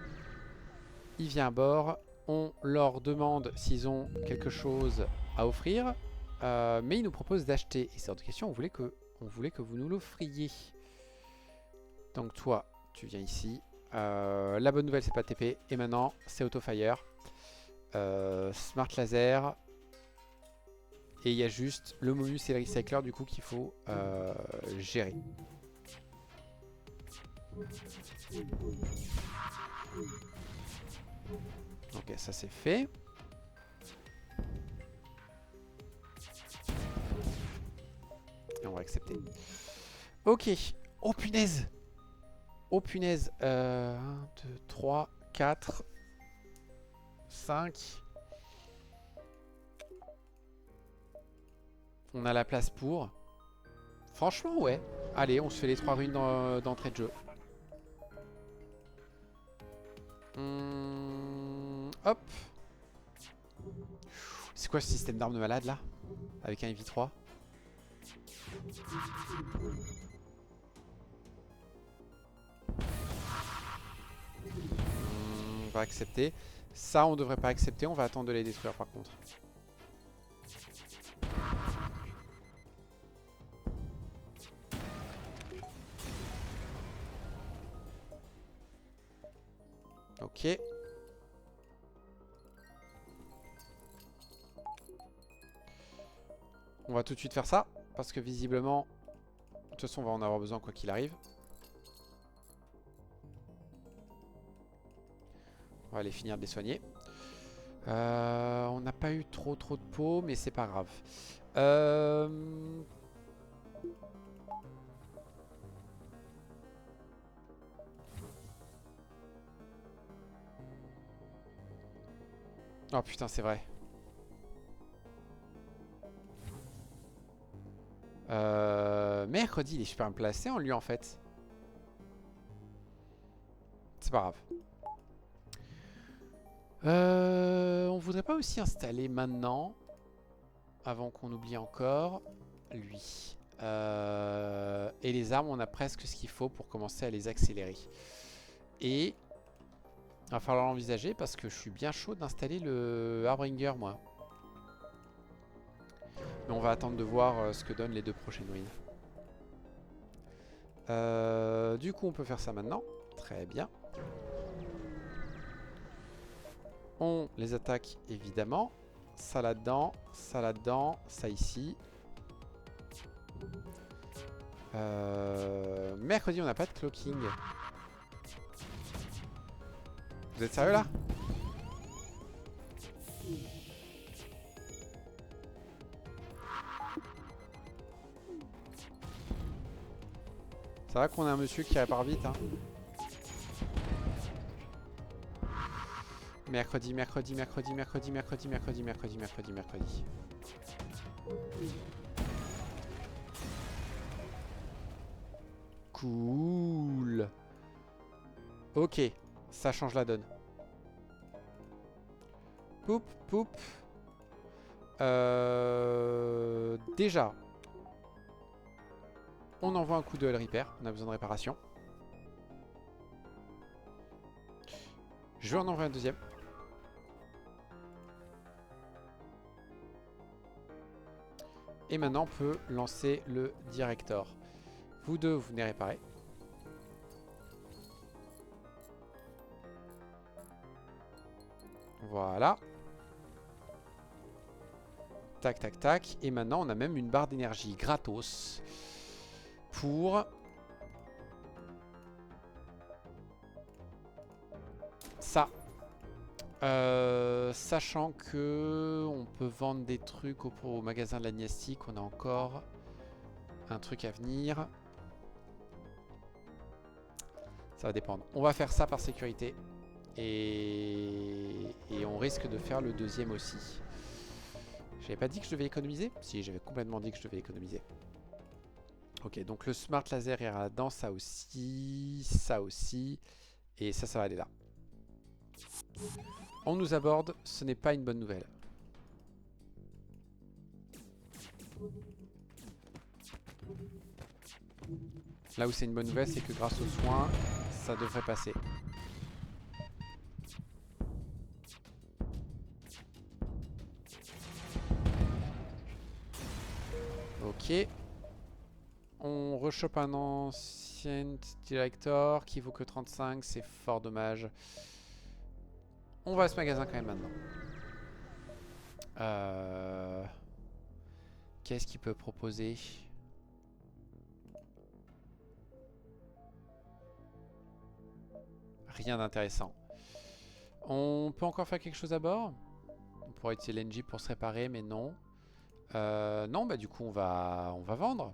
Il vient à bord. On leur demande s'ils ont quelque chose à offrir. Mais ils nous proposent d'acheter. Et c'est hors de question, on voulait que vous nous l'offriez. Donc toi, tu viens ici. La bonne nouvelle, c'est pas TP. Et maintenant, c'est auto-fire. Smart laser. Et il y a juste le Momus et le recycler du coup qu'il faut gérer. Ok, ça c'est fait. Et on va accepter. Ok. Oh punaise. Oh punaise. 1, 2, 3, 4, 5. On a la place pour. Franchement, ouais. Allez, on se fait les 3 runes d'entrée de jeu. Hop. C'est quoi ce système d'armes de malade là? Avec un EV3. On va accepter. Ça, on devrait pas accepter. On va attendre de les détruire par contre. Ok. On va tout de suite faire ça. Parce que visiblement, de toute façon, on va en avoir besoin quoi qu'il arrive. On va aller finir de les soigner. On n'a pas eu trop de peau, mais c'est pas grave. Oh putain, c'est vrai. Mercredi, il est super bien placé en lui en fait. C'est pas grave. On voudrait pas aussi installer maintenant, avant qu'on oublie encore, lui. Et les armes, on a presque ce qu'il faut pour commencer à les accélérer. Et il va falloir l'envisager parce que je suis bien chaud d'installer le Harbinger, moi. Mais on va attendre de voir ce que donnent les 2 prochaines ruines. Du coup, on peut faire ça maintenant. Très bien. On les attaque évidemment. Ça là-dedans, ça ici. Mercredi, on n'a pas de cloaking. Vous êtes sérieux là? Ça va qu'on a un monsieur qui répare vite, hein. Mercredi. Cool. Ok, ça change la donne. Poup. Déjà, on envoie un coup de Hell Repair. On a besoin de réparation. Je vais en envoyer un deuxième. Et maintenant, on peut lancer le Director. Vous deux, vous venez réparer. Voilà. Tac. Et maintenant, on a même une barre d'énergie gratos. Pour... ça. Sachant que on peut vendre des trucs au magasin de l'Agnostic, on a encore un truc à venir. Ça va dépendre. On va faire ça par sécurité. Et on risque de faire le deuxième aussi. J'avais pas dit que je devais économiser? Si, j'avais complètement dit que je devais économiser. Ok, donc le Smart Laser ira là-dedans, ça aussi, et ça va aller là. On nous aborde, ce n'est pas une bonne nouvelle. Là où c'est une bonne nouvelle, c'est que grâce aux soins, ça devrait passer. Ok. On rechoppe un ancien director qui vaut que 35, c'est fort dommage. On va à ce magasin quand même maintenant. Qu'est-ce qu'il peut proposer? Rien d'intéressant. On peut encore faire quelque chose à bord? On pourrait utiliser l'NG pour se réparer, mais non. Non, bah du coup on va vendre.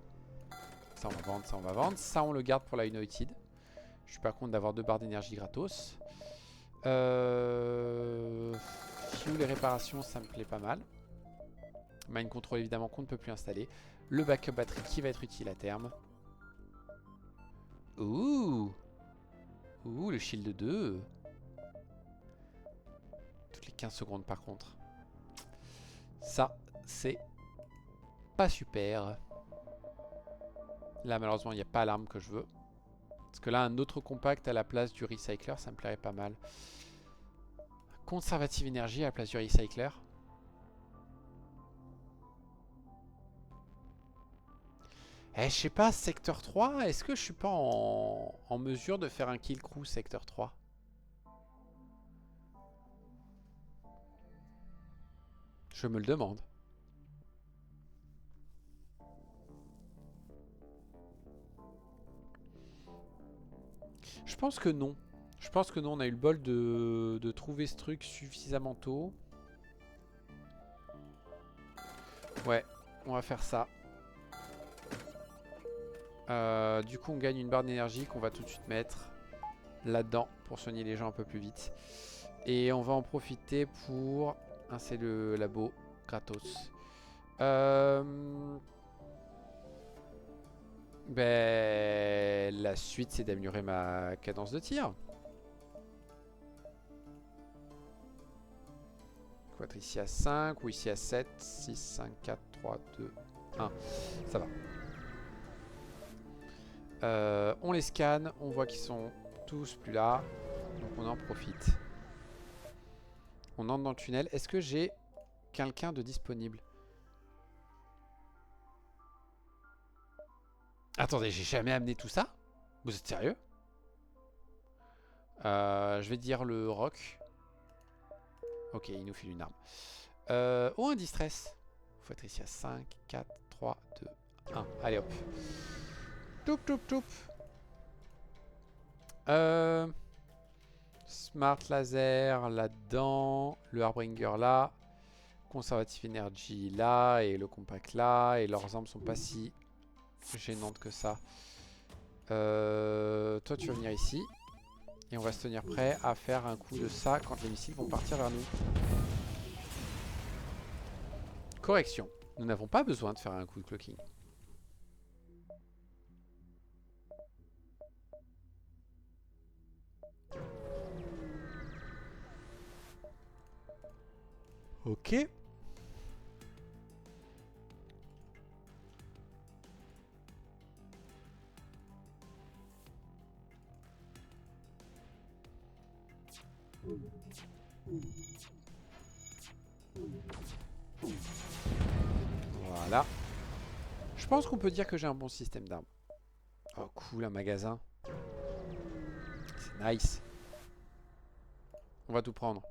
Ça on va vendre, ça on va vendre. Ça on le garde pour la United. Je suis pas contre d'avoir 2 barres d'énergie gratos. Fuel et réparation, ça me plaît pas mal. Mine control évidemment qu'on ne peut plus installer. Le backup batterie qui va être utile à terme. Ouh. Ouh, le shield 2. Toutes les 15 secondes par contre. Ça, c'est pas super. Là malheureusement il n'y a pas l'arme que je veux. Parce que là un autre compact à la place du recycler, ça me plairait pas mal. Conservative énergie à la place du recycler. Eh, je sais pas, secteur 3, est-ce que je suis pas en mesure de faire un kill crew secteur 3? Je me le demande. Je pense que non. Je pense que non, on a eu le bol de trouver ce truc suffisamment tôt. Ouais, on va faire ça. Du coup, on gagne une barre d'énergie qu'on va tout de suite mettre là-dedans pour soigner les gens un peu plus vite. Et on va en profiter pour... Ah, c'est le labo gratos. Ben, la suite, c'est d'améliorer ma cadence de tir. Faut être ici à 5 ou ici à 7. 6, 5, 4, 3, 2, 1. Ça va. On les scanne, on voit qu'ils sont tous plus là. Donc on en profite. On entre dans le tunnel. Est-ce que j'ai quelqu'un de disponible? Attendez, j'ai jamais amené tout ça? Vous êtes sérieux? Je vais dire le rock. Ok, il nous file une arme. Oh, un distress. Faut être ici à 5, 4, 3, 2, 1. Allez hop. Toup, toup, toup. Smart laser là-dedans. Le Harbringer là. Conservative Energy là. Et le compact là. Et leurs armes sont pas si gênantes que ça. Toi tu vas venir ici. Et on va se tenir prêt à faire un coup de ça quand les missiles vont partir vers nous. Correction. Nous n'avons pas besoin de faire un coup de clocking. Ok. Voilà. Je pense qu'on peut dire que j'ai un bon système d'armes. Oh cool, un magasin. C'est nice. On va tout prendre.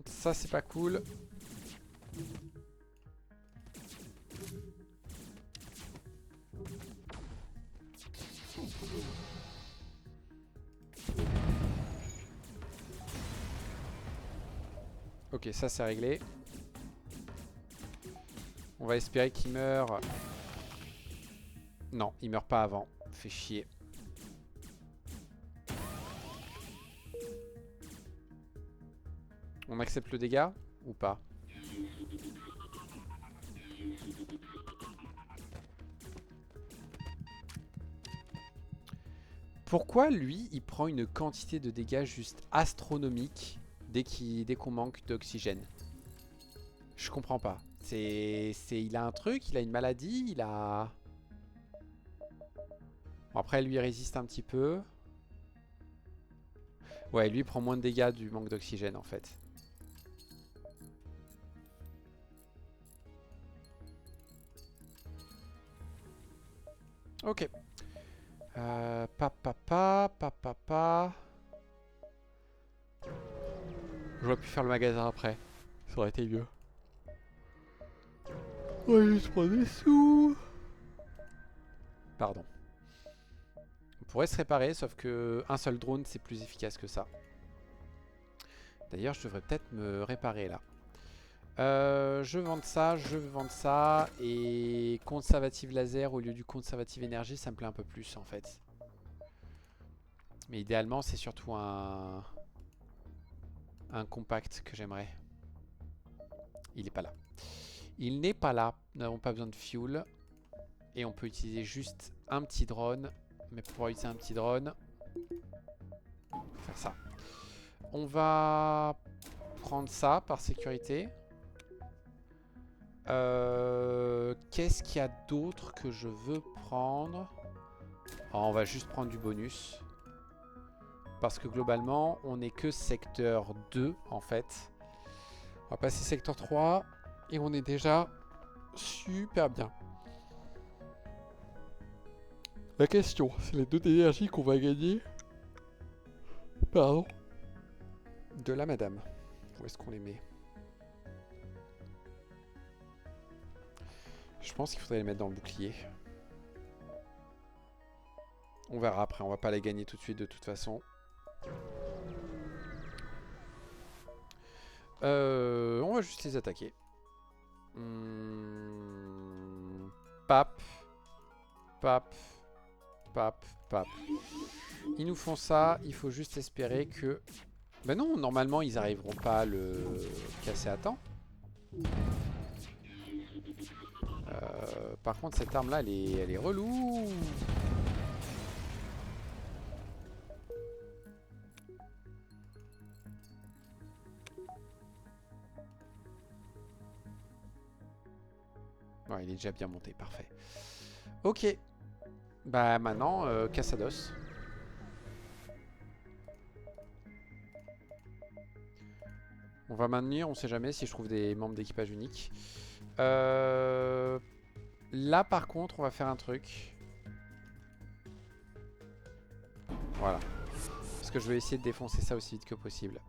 Ça c'est pas cool. Ok, ça c'est réglé. On va espérer qu'il meure. Non, il meurt pas avant. Fait chier. On accepte le dégât ou pas? Pourquoi lui, il prend une quantité de dégâts juste astronomique dès qu'on manque d'oxygène? Je comprends pas. Il a un truc, il a une maladie, il a... Bon, après, lui, il résiste un petit peu. Ouais, lui, il prend moins de dégâts du manque d'oxygène, en fait. Ok. Papa. J'aurais pu faire le magasin après. Ça aurait été mieux. Ouais, je prends des sous. Pardon. pourrait se réparer, sauf que un seul drone, c'est plus efficace que ça. D'ailleurs, je devrais peut-être me réparer là. Je vends ça, et conservative laser au lieu du conservative énergie, ça me plaît un peu plus en fait. Mais idéalement, c'est surtout un compact que j'aimerais. Il n'est pas là. Il n'est pas là. Nous n'avons pas besoin de fuel. Et on peut utiliser juste un petit drone. Mais pour pouvoir utiliser un petit drone, on va faire ça. On va prendre ça par sécurité. Qu'est-ce qu'il y a d'autre que je veux prendre? On va juste prendre du bonus. Parce que globalement, on n'est que secteur 2 en fait. On va passer secteur 3 et on est déjà super bien. La question, c'est les 2 d'énergie qu'on va gagner. Pardon. De la madame. Où est-ce qu'on les met? Je pense qu'il faudrait les mettre dans le bouclier. On verra après, on va pas les gagner tout de suite de toute façon. On va juste les attaquer. Pap. Pap. Pap. Pap. Ils nous font ça, il faut juste espérer que... Ben non, normalement ils arriveront pas à le casser à temps. Par contre cette arme là elle est relou. Ouais, il est déjà bien monté, parfait. Ok. Bah maintenant, Cassados. On va maintenir, on sait jamais si je trouve des membres d'équipage uniques. Là par contre, on va faire un truc. Voilà. Parce que je vais essayer de défoncer ça aussi vite que possible.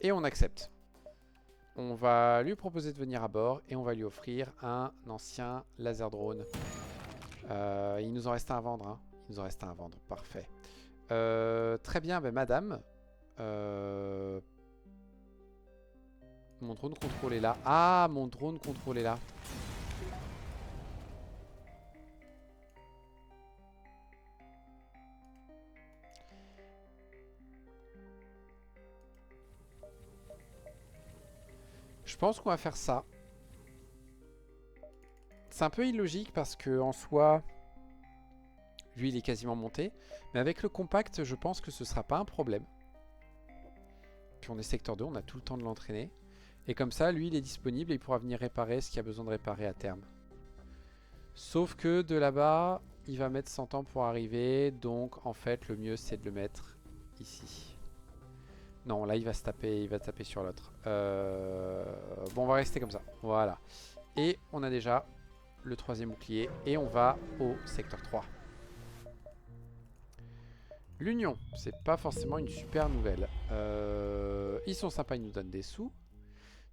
Et on accepte. On va lui proposer de venir à bord et on va lui offrir un ancien laser drone. Il nous en reste un à vendre. Hein. Il nous en reste un à vendre. Parfait. Très bien, ben, madame. Mon drone contrôle est là. Ah, mon drone contrôle est là. Je pense qu'on va faire ça. C'est un peu illogique parce que en soi, lui il est quasiment monté. Mais avec le compact, je pense que ce sera pas un problème. Puis on est secteur 2, on a tout le temps de l'entraîner. Et comme ça, lui il est disponible et il pourra venir réparer ce qu'il y a besoin de réparer à terme. Sauf que de là-bas, il va mettre 100 ans pour arriver. Donc en fait, le mieux c'est de le mettre ici. Non, là il va se taper, sur l'autre. Bon, on va rester comme ça. Voilà. Et on a déjà le 3e bouclier. Et on va au secteur 3. L'Union, c'est pas forcément une super nouvelle. Ils sont sympas, ils nous donnent des sous.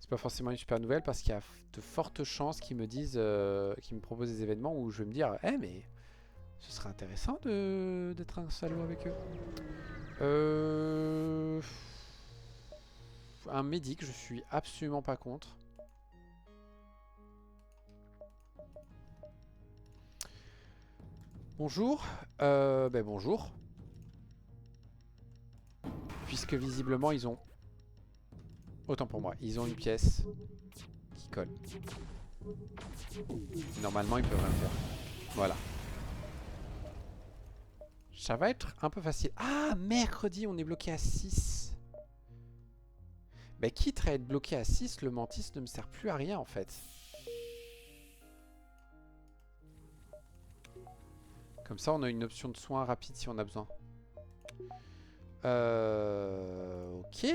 C'est pas forcément une super nouvelle parce qu'il y a de fortes chances qu'ils me disent, qu'ils me proposent des événements où je vais me dire, eh mais ce serait intéressant d'être un salaud avec eux. Un médic, je suis absolument pas contre. Bonjour. Ben bonjour. Puisque visiblement ils ont... Autant pour moi, ils ont une pièce qui colle. Normalement ils peuvent rien faire. Voilà. Ça va être un peu facile. Ah, mercredi, on est bloqué à 6. Bah, quitte à être bloqué à 6, le mantis ne me sert plus à rien en fait. Comme ça, on a une option de soin rapide si on a besoin. Ok,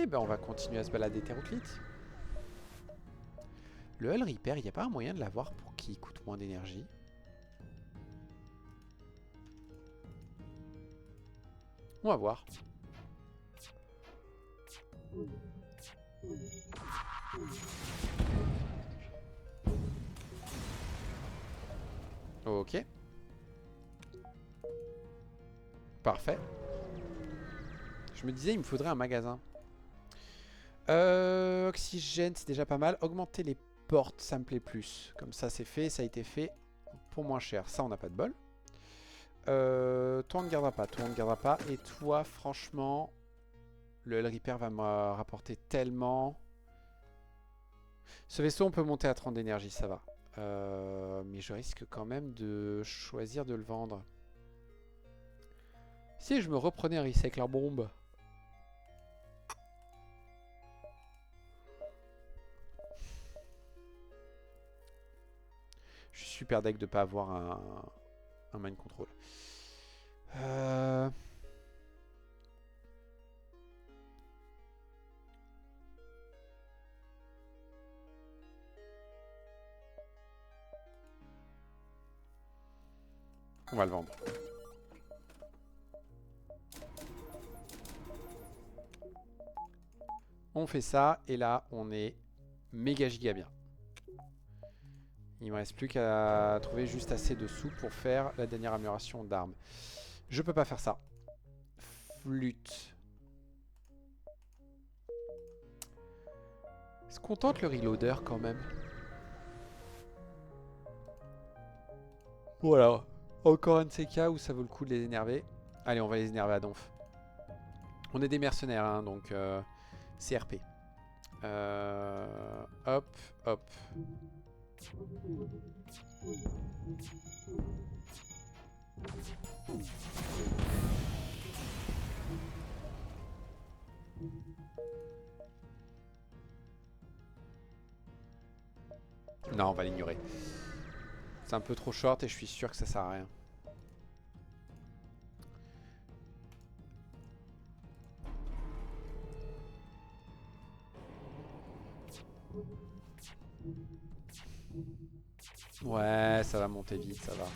bah on va continuer à se balader hétéroclite. Le Hull Repair, il n'y a pas un moyen de l'avoir pour qu'il coûte moins d'énergie? On va voir. Ok. Parfait. Je me disais, il me faudrait un magasin. Oxygène, c'est déjà pas mal. Augmenter les portes, ça me plaît plus. Comme ça, c'est fait. Ça a été fait pour moins cher. Ça, on n'a pas de bol. Toi, on ne gardera pas. Toi, on ne gardera pas. Et toi, franchement, le Hell Repair va me rapporter tellement. Ce vaisseau, on peut monter à 30 d'énergie, ça va. Mais je risque quand même de choisir de le vendre. Si je me reprenais un recycler bombe. Je suis super deg de pas avoir un mind control. On va le vendre. On fait ça et là on est méga giga bien. Il me reste plus qu'à trouver juste assez de sous pour faire la dernière amélioration d'armes. Je peux pas faire ça. Flûte. Est-ce qu'on tente le reloader quand même? Voilà. Encore un de ces cas où ça vaut le coup de les énerver. Allez, on va les énerver à donf. On est des mercenaires, hein, donc CRP. Hop, hop. Non, on va l'ignorer. C'est un peu trop short et je suis sûr que ça sert à rien. Ouais, ça va monter vite, ça va.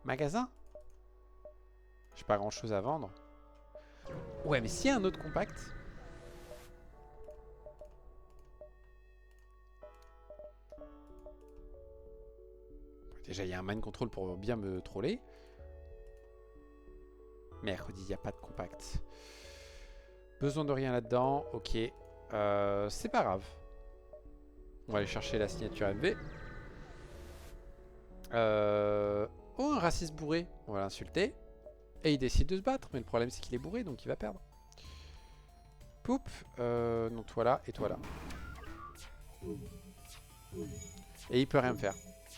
Magasin? J'ai pas grand chose à vendre. Ouais, mais s'il y a un autre compact. Déjà, il y a un mind control pour bien me troller. Mercredi, il n'y a pas de compact. Besoin de rien là-dedans. Ok. C'est pas grave. On va aller chercher la signature MV. Oh, un raciste bourré. On va l'insulter. Et il décide de se battre. Mais le problème, c'est qu'il est bourré, donc il va perdre. Poup. Non, toi là et toi là. Et il peut rien me faire.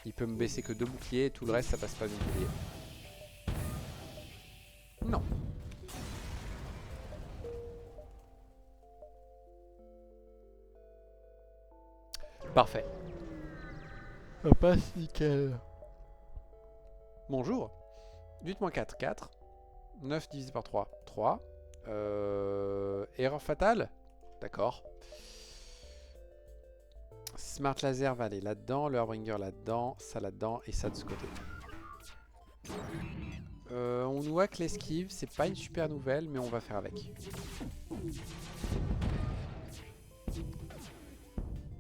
Il peut me baisser que 2 boucliers. Et tout le reste, ça passe pas de bouclier. Non. Parfait. Ça passe nickel. Bonjour. 8-4, 4. 9 divisé par 3, 3. Erreur fatale. D'accord. Smart Laser va aller là-dedans. Le Harbinger là-dedans. Ça là-dedans. Et ça de ce côté. On nous voit que l'esquive, c'est pas une super nouvelle, mais on va faire avec.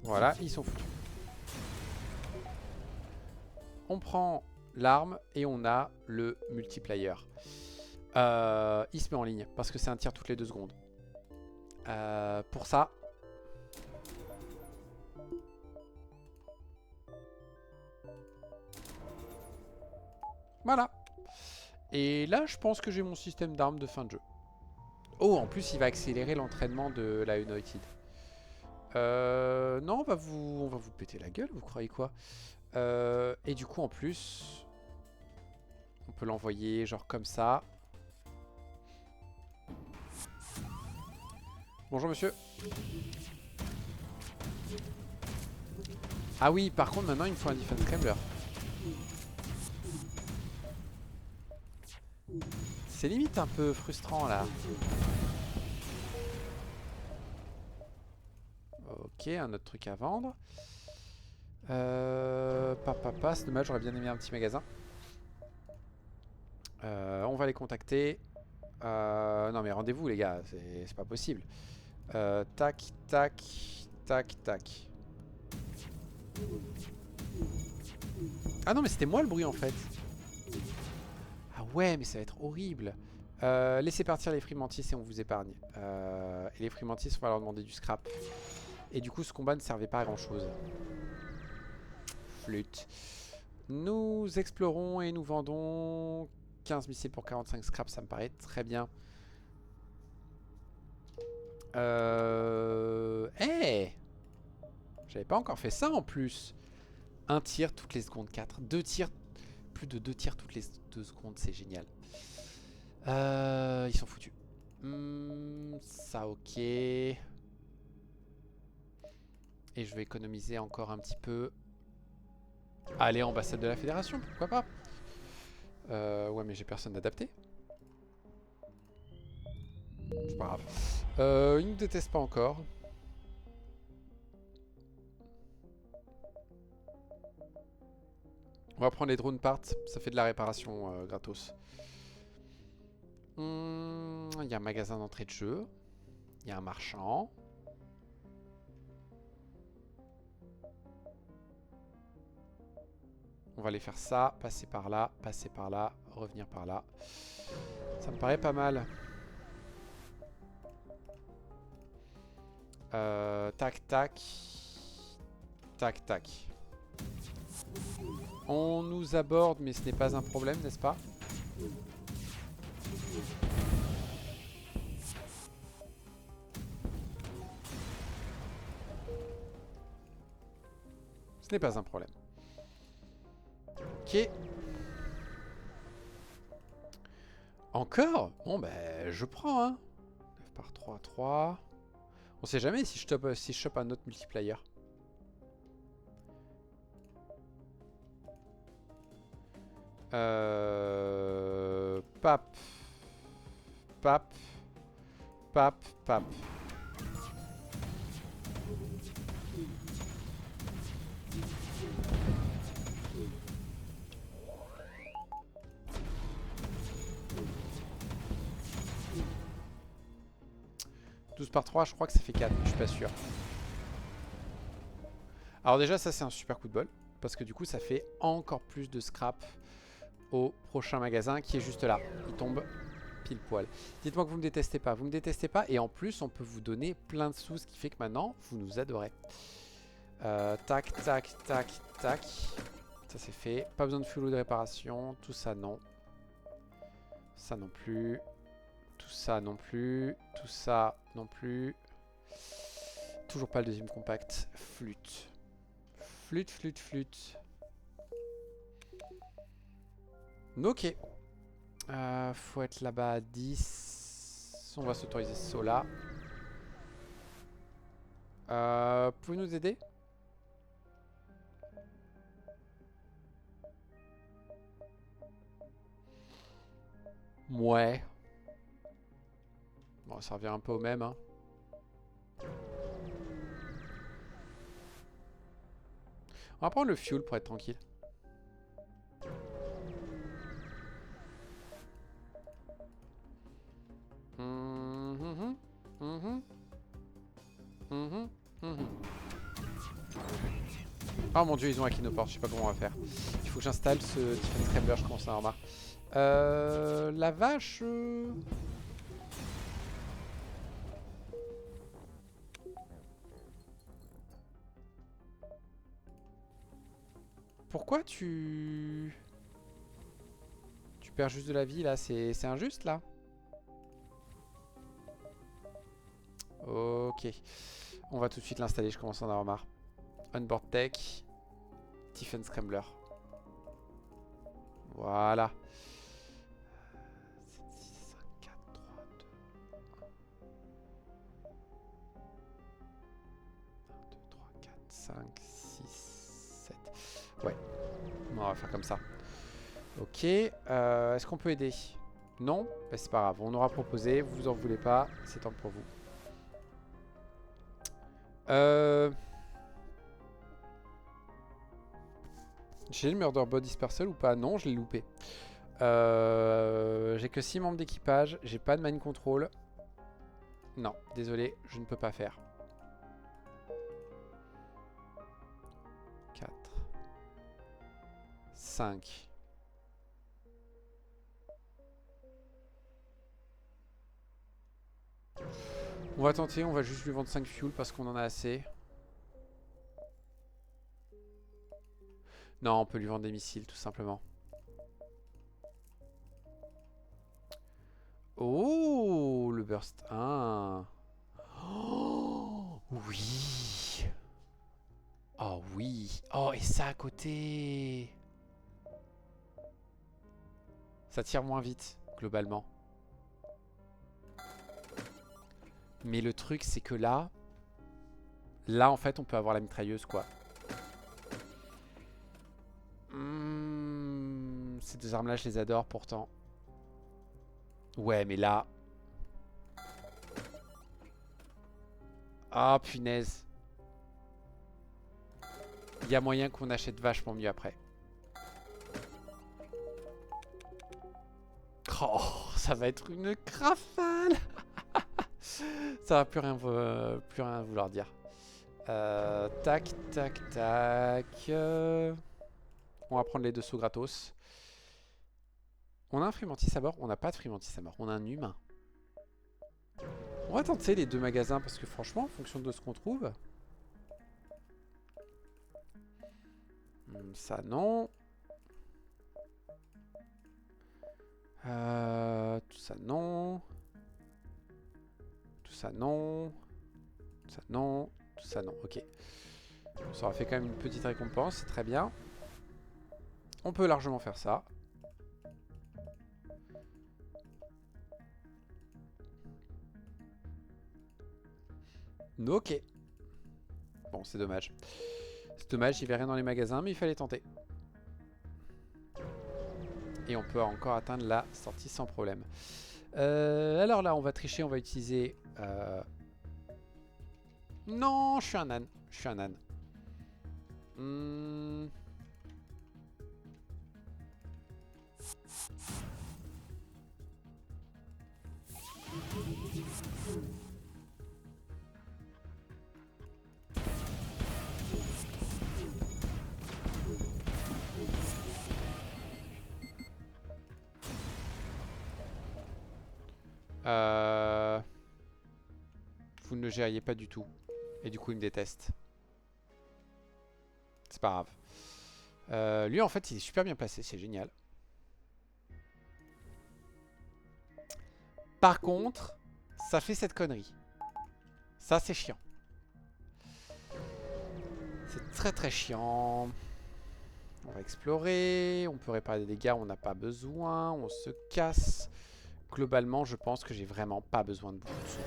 Voilà, ils sont foutus. On prend l'arme et on a le multiplayer. Il se met en ligne parce que c'est un tir toutes les 2 secondes. Pour ça... Voilà. Et là, je pense que j'ai mon système d'armes de fin de jeu. Oh, en plus, il va accélérer l'entraînement de la United. Non, on va vous péter la gueule, vous croyez quoi? Et du coup, en plus, on peut l'envoyer genre comme ça. Bonjour monsieur. Ah oui, par contre maintenant il me faut un defense scrambler. C'est limite un peu frustrant là. Ok, un autre truc à vendre. Papa, c'est dommage, j'aurais bien aimé un petit magasin. On va les contacter. Non mais rendez-vous les gars, c'est pas possible. Tac, tac, tac, tac. Ah non mais c'était moi le bruit en fait. Ah ouais mais ça va être horrible. Laissez partir les frimantis et on vous épargne. Et les frimantis on va leur demander du scrap. Et du coup ce combat ne servait pas à grand chose. Flûte. Nous explorons et nous vendons 15 missiles pour 45 scraps, ça me paraît très bien. Hey, j'avais pas encore fait ça en plus. Un tir toutes les secondes 4. Deux tirs, plus de 2 tirs toutes les 2 secondes, c'est génial. Ils sont foutus. Ça ok. Et je vais économiser encore un petit peu. Allez, ambassade de la Fédération, pourquoi pas. Ouais mais j'ai personne d'adapté. C'est pas grave. Ils ne détestent pas encore. On va prendre les drone parts, ça fait de la réparation gratos. Il y a un magasin d'entrée de jeu. Il y a un marchand. On va aller faire ça, passer par là, revenir par là. Ça me paraît pas mal. Tac, tac. Tac, tac. On nous aborde, mais ce n'est pas un problème, n'est-ce pas? Ce n'est pas un problème. Ok. Encore? Bon, ben, je prends, hein. 9 par 3, 3. On sait jamais si je chope un autre multiplayer. Pap. Pap. Pap. Pap. 12 par 3, je crois que ça fait 4, mais je suis pas sûr. Alors déjà, ça c'est un super coup de bol. Parce que du coup, ça fait encore plus de scrap au prochain magasin qui est juste là. Il tombe pile poil. Dites-moi que vous me détestez pas. Vous me détestez pas. Et en plus, on peut vous donner plein de sous, ce qui fait que maintenant, vous nous adorez. Tac, tac, tac, tac. Ça c'est fait. Pas besoin de fuel ou de réparation. Tout ça, non. Ça non plus. Tout ça non plus. Tout ça non plus. Toujours pas le deuxième compact. Flûte. Flûte, flûte, flûte. Ok. Faut être là-bas à 10. On va s'autoriser ce saut là. Pouvez-vous nous aider? Ouais. Bon, ça revient un peu au même, hein. On va prendre le fuel pour être tranquille. Oh mon dieu, ils ont hacké nos portes, je sais pas comment on va faire. Il faut que j'installe ce Defense Scrambler, je commence à en avoir marre. La vache... Pourquoi tu... Tu perds juste de la vie là, c'est injuste là? Ok. On va tout de suite l'installer, je commence à en avoir marre. Onboard Tech. Defense Scrambler. Voilà. 7, 6, 5, 4, 3, 2, 1. On va faire comme ça. Ok. Est-ce qu'on peut aider? Non? Bah, c'est pas grave. On aura proposé. Vous en voulez pas. C'est tant pour vous. J'ai le Murderbot Dispersal ou pas? Non, je l'ai loupé. J'ai que 6 membres d'équipage. J'ai pas de mind control. Non, désolé, je ne peux pas faire. 4. 5. On va tenter, on va juste lui vendre 5 fuel parce qu'on en a assez. Non, on peut lui vendre des missiles tout simplement. Oh, le burst 1. Oh, oui. Oh oui. Oh, et ça à côté. Ça tire moins vite, globalement. Mais le truc, c'est que là... Là, en fait, on peut avoir la mitrailleuse, quoi. Ces deux armes-là, je les adore, pourtant. Ouais, mais là... Ah, punaise. Il y a moyen qu'on achète vachement mieux après. Oh, ça va être une crafale. Ça va plus rien vouloir dire. Tac, tac, tac. On va prendre les dessous gratos. On a un frimantis à bord? On n'a pas de frimantis à bord. On a un humain. On va tenter les deux magasins parce que franchement, en fonction de ce qu'on trouve... ça non. Tout ça non. Tout ça non. Tout ça non. Tout ça non. Ok. Ça aura fait quand même une petite récompense. C'est très bien. On peut largement faire ça. Ok. Bon, c'est dommage. C'est dommage, il n'y avait rien dans les magasins, mais il fallait tenter. Et on peut encore atteindre la sortie sans problème. Alors là, on va tricher, on va utiliser... Non, je suis un âne. Je suis un âne. Vous ne le gériez pas du tout. Et du coup, il me déteste. C'est pas grave. Lui, en fait, il est super bien placé. C'est génial. Par contre, ça fait cette connerie. Ça, c'est chiant. C'est très très chiant. On va explorer. On peut réparer des dégâts. On n'a pas besoin. On se casse. Globalement, je pense que j'ai vraiment pas besoin de beaucoup de sous.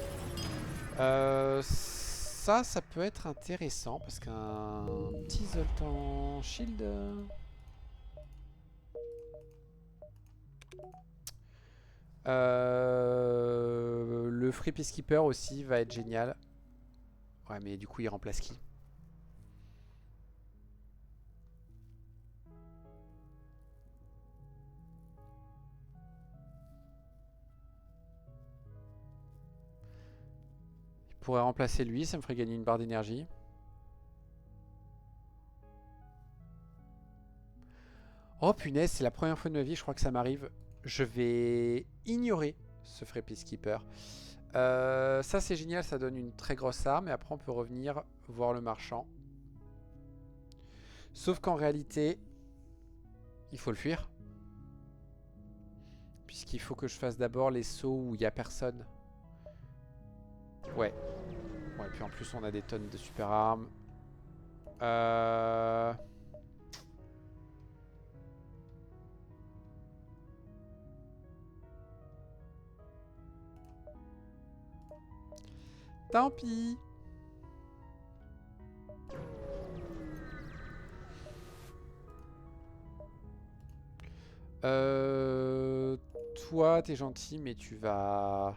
Ça peut être intéressant parce qu'un petit Zoltan Shield. Le Free Peacekeeper aussi va être génial. Ouais, mais du coup, il remplace qui? Il pourrait remplacer lui, ça me ferait gagner une barre d'énergie. Oh punaise, c'est la première fois de ma vie, je crois que ça m'arrive. Je vais ignorer ce Free Peacekeeper. Ça c'est génial, ça donne une très grosse arme. Et après on peut revenir voir le marchand. Sauf qu'en réalité, il faut le fuir. Puisqu'il faut que je fasse d'abord les sauts où il n'y a personne. Ouais. Ouais, puis en plus on a des tonnes de super armes. Tant pis. Euh, Toi, t'es gentil, mais tu vas...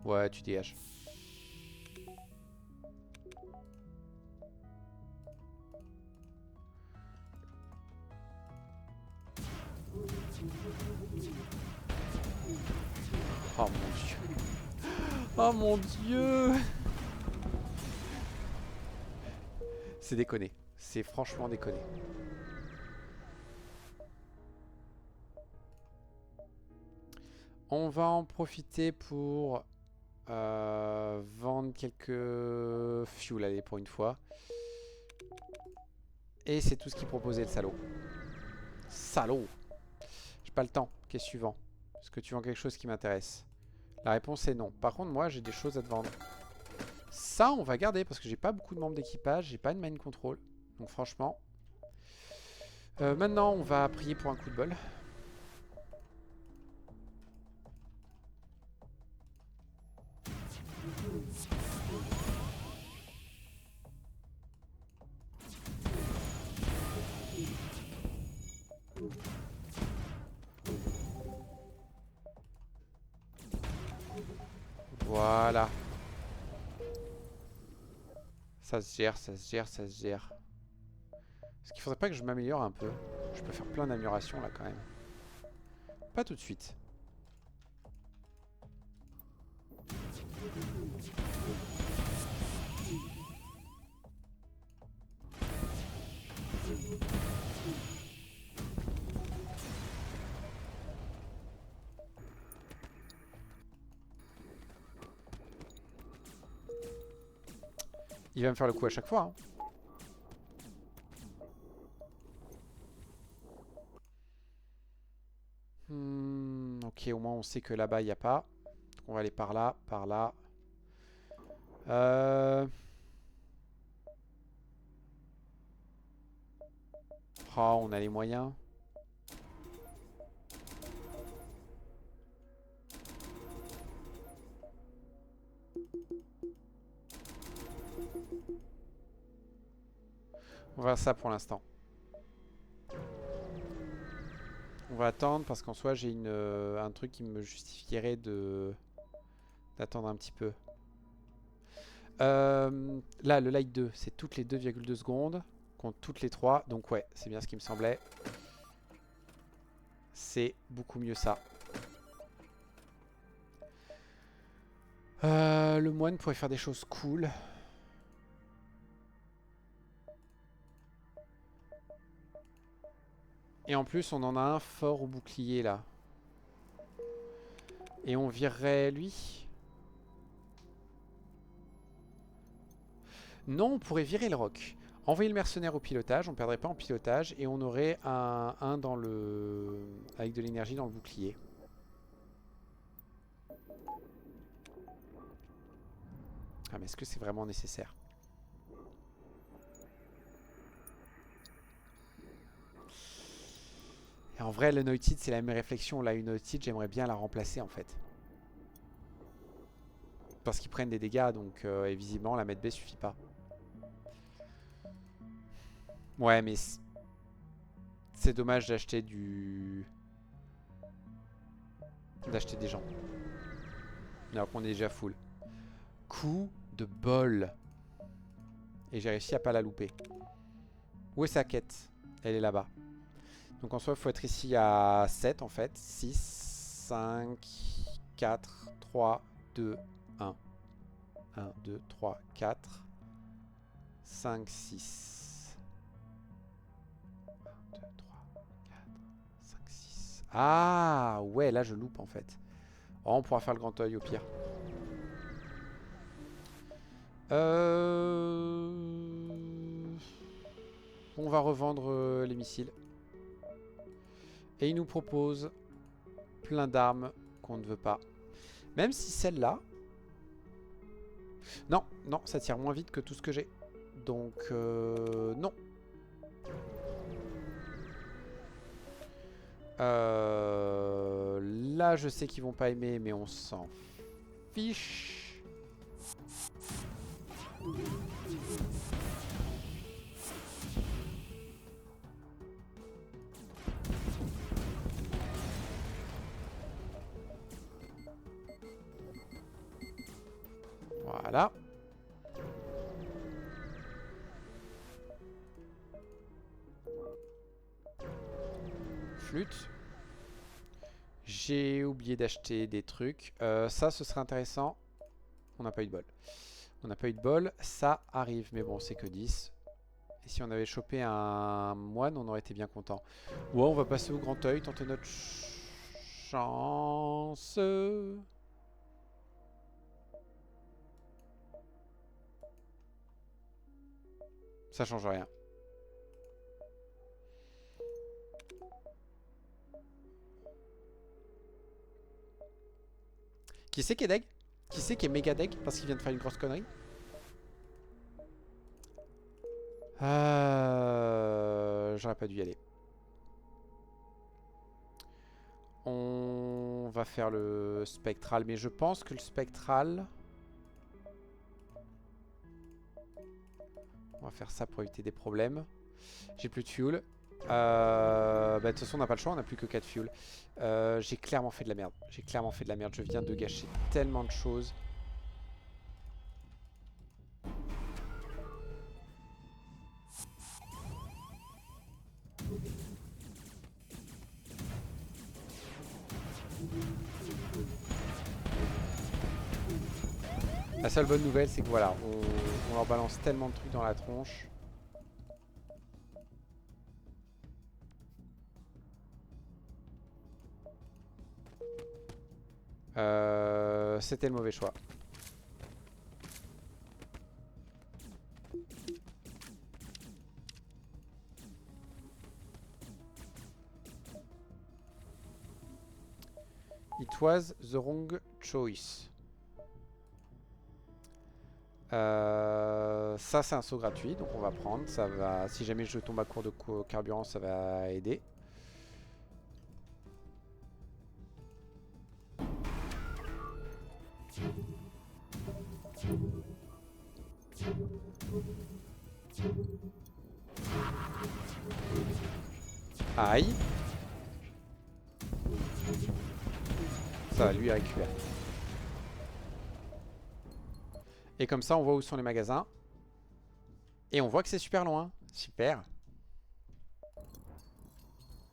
Ouais, tu dégages. Oh mon dieu. Oh mon dieu. C'est déconné. C'est franchement déconné. On va en profiter pour vendre quelques fuel, allez, pour une fois. Et c'est tout ce qu'il proposait, le salaud. Salaud. J'ai pas le temps. Qu'est-ce suivant? Est-ce que tu vends quelque chose qui m'intéresse? La réponse est non. Par contre, moi, j'ai des choses à te vendre. Ça, on va garder parce que j'ai pas beaucoup de membres d'équipage. J'ai pas de main control. Donc franchement... maintenant, on va prier pour un coup de bol. Voilà. Ça se gère, ça se gère, ça se gère. Est-ce qu'il faudrait pas que je m'améliore un peu? Je peux faire plein d'améliorations là quand même. Pas tout de suite. Il va me faire le coup à chaque fois. Hein. Ok, au moins on sait que là-bas il n'y a pas. Donc on va aller par là, par là. Oh, on a les moyens. On va faire ça pour l'instant. On va attendre parce qu'en soi j'ai un truc qui me justifierait d'attendre un petit peu. Là, le light 2, c'est toutes les 2,2 secondes contre toutes les 3. Donc ouais, c'est bien ce qui me semblait. C'est beaucoup mieux ça. Le moine pourrait faire des choses cool. Et en plus, on en a un fort au bouclier là. Et on virerait lui. Non, on pourrait virer le roc. Envoyer le mercenaire au pilotage, on perdrait pas en pilotage. Et on aurait un dans le... avec de l'énergie dans le bouclier. Ah mais est-ce que c'est vraiment nécessaire? Et en vrai, le Noitid, c'est la même réflexion. Là, une Noitid, j'aimerais bien la remplacer en fait. Parce qu'ils prennent des dégâts, donc et visiblement la mettre B suffit pas. Ouais, mais c'est dommage d'acheter d'acheter des gens. Alors qu'on est déjà full. Coup de bol. Et j'ai réussi à pas la louper. Où est sa quête? Elle est là-bas. Donc en soi, il faut être ici à 7 en fait. 6, 5, 4, 3, 2, 1. 1, 2, 3, 4, 5, 6. 1, 2, 3, 4, 5, 6. Ah ouais, là je loupe en fait. Oh, on pourra faire le grand œil au pire. On va revendre les missiles. Et il nous propose plein d'armes qu'on ne veut pas. Même si celle-là... Non, non, ça tire moins vite que tout ce que j'ai. Donc, non. Là, je sais qu'ils vont pas aimer, mais on s'en fiche. Voilà. Flûte. J'ai oublié d'acheter des trucs. Ça, ce serait intéressant. On n'a pas eu de bol. On n'a pas eu de bol. Ça arrive, mais bon, c'est que 10. Et si on avait chopé un moine, on aurait été bien content. Ouais, on va passer au grand œil, tenter notre chance. Ça change rien. Qui c'est qui est deg? Qui c'est qui est méga deg parce qu'il vient de faire une grosse connerie? J'aurais pas dû y aller. On va faire le spectral, mais je pense que le spectral... On va faire ça pour éviter des problèmes. J'ai plus de fuel. Bah, de toute façon, on n'a pas le choix, on n'a plus que 4 fuel. J'ai clairement fait de la merde. J'ai clairement fait de la merde. Je viens de gâcher tellement de choses. La seule bonne nouvelle, c'est que voilà, on leur balance tellement de trucs dans la tronche. C'était le mauvais choix. It was the wrong choice. Ça c'est un saut gratuit, donc on va prendre. Ça va, si jamais je tombe à court de carburant, ça va aider. Aïe. Ça va, lui il récupère. Et comme ça on voit où sont les magasins. Et on voit que c'est super loin. Super.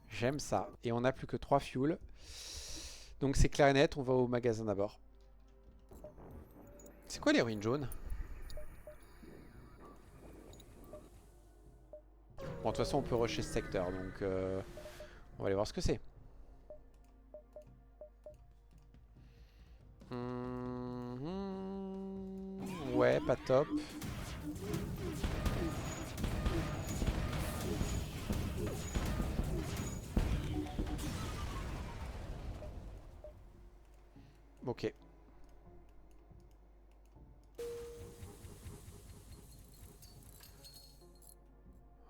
J'aime ça. Et on n'a plus que 3 fuel. Donc c'est clair et net, on va au magasin d'abord. C'est quoi les ruines jaunes? Bon, de toute façon, on peut rusher ce secteur, donc on va aller voir ce que c'est. Ouais, pas top. Ok.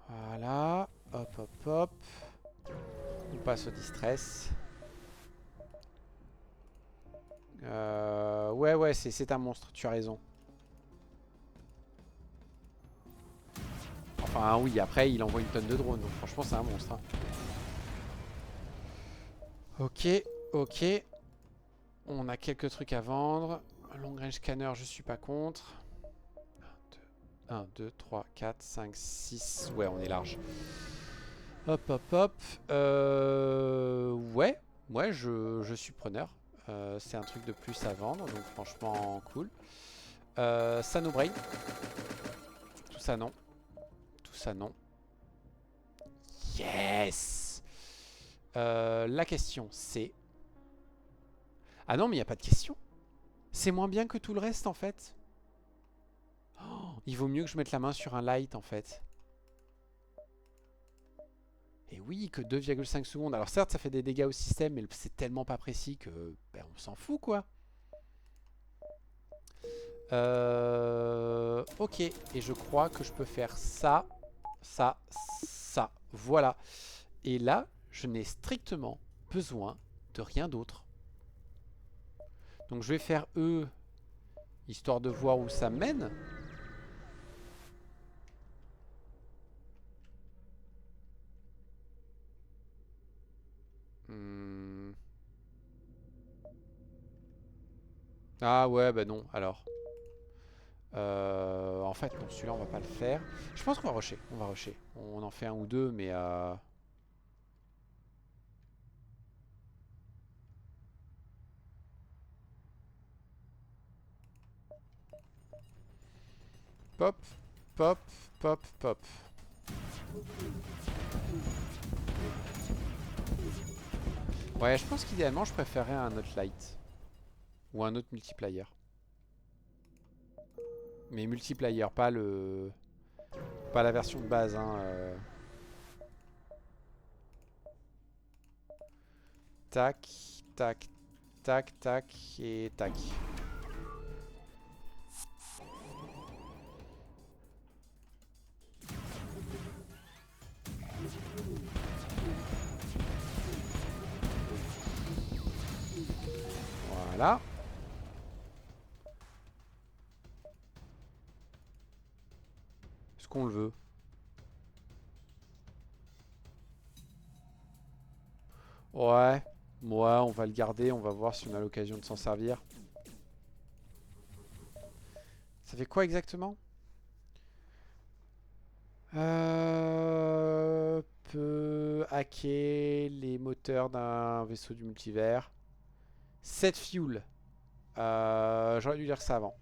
Voilà. Hop, hop, hop. On passe au distress. Ouais, ouais, c'est un monstre, tu as raison. Enfin, oui, après, il envoie une tonne de drones, donc franchement, c'est un monstre. Hein. Ok, ok. On a quelques trucs à vendre. Long range scanner, je suis pas contre. 1, 2, 3, 4, 5, 6. Ouais, on est large. Hop, hop, hop. Ouais, ouais, je suis preneur. C'est un truc de plus à vendre, donc franchement cool. Ça no brain. Tout ça non. Tout ça non. Yes. La question c'est... Ah non, mais il n'y a pas de question. C'est moins bien que tout le reste en fait. Oh, il vaut mieux que je mette la main sur un light en fait. Et oui, que 2,5 secondes. Alors certes, ça fait des dégâts au système, mais c'est tellement pas précis que ben, on s'en fout quoi. Ok, et je crois que je peux faire ça, ça, ça. Voilà. Et là, je n'ai strictement besoin de rien d'autre. Donc je vais faire E, histoire de voir où ça mène. Hmm. Ah ouais, bah non, alors. En fait, non, celui-là, on va pas le faire. Je pense qu'on va rusher. On va rusher. On en fait un ou deux, mais... Pop, pop, pop, pop. Ouais, je pense qu'idéalement, je préférerais un autre light. Ou un autre multiplayer. Mais multiplayer, pas le... Pas la version de base, hein. Tac, tac, tac, tac et tac. Voilà. Est-ce qu'on le veut? Ouais. Ouais, on va le garder. On va voir si on a l'occasion de s'en servir. Ça fait quoi exactement? Peut hacker les moteurs d'un vaisseau du multivers. 7 fuel. J'aurais dû lire ça avant.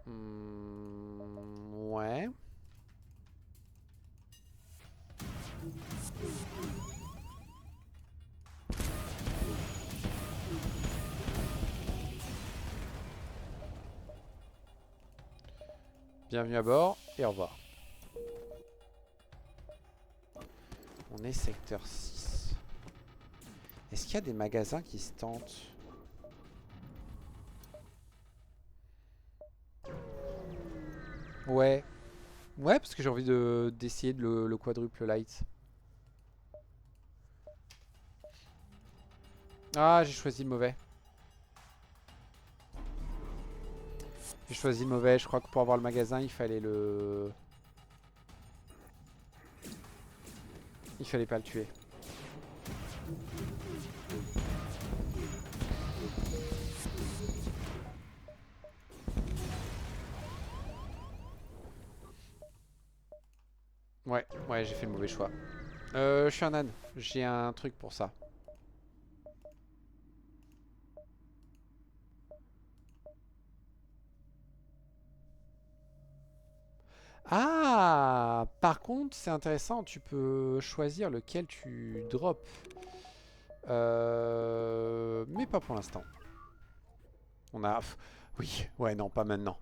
Ouais. Bienvenue à bord et au revoir. On est secteur 6. Est-ce qu'il y a des magasins qui se tentent? Ouais. Ouais, parce que j'ai envie d'essayer le quadruple light. Ah, j'ai choisi le mauvais. J'ai choisi le mauvais. Je crois que pour avoir le magasin, il fallait le... Il fallait pas le tuer. Ouais, ouais, j'ai fait le mauvais choix. Je suis un âne. J'ai un truc pour ça. Ah, par contre, c'est intéressant. Tu peux choisir lequel tu drops. Mais pas pour l'instant. On a... Oui, ouais, non, pas maintenant.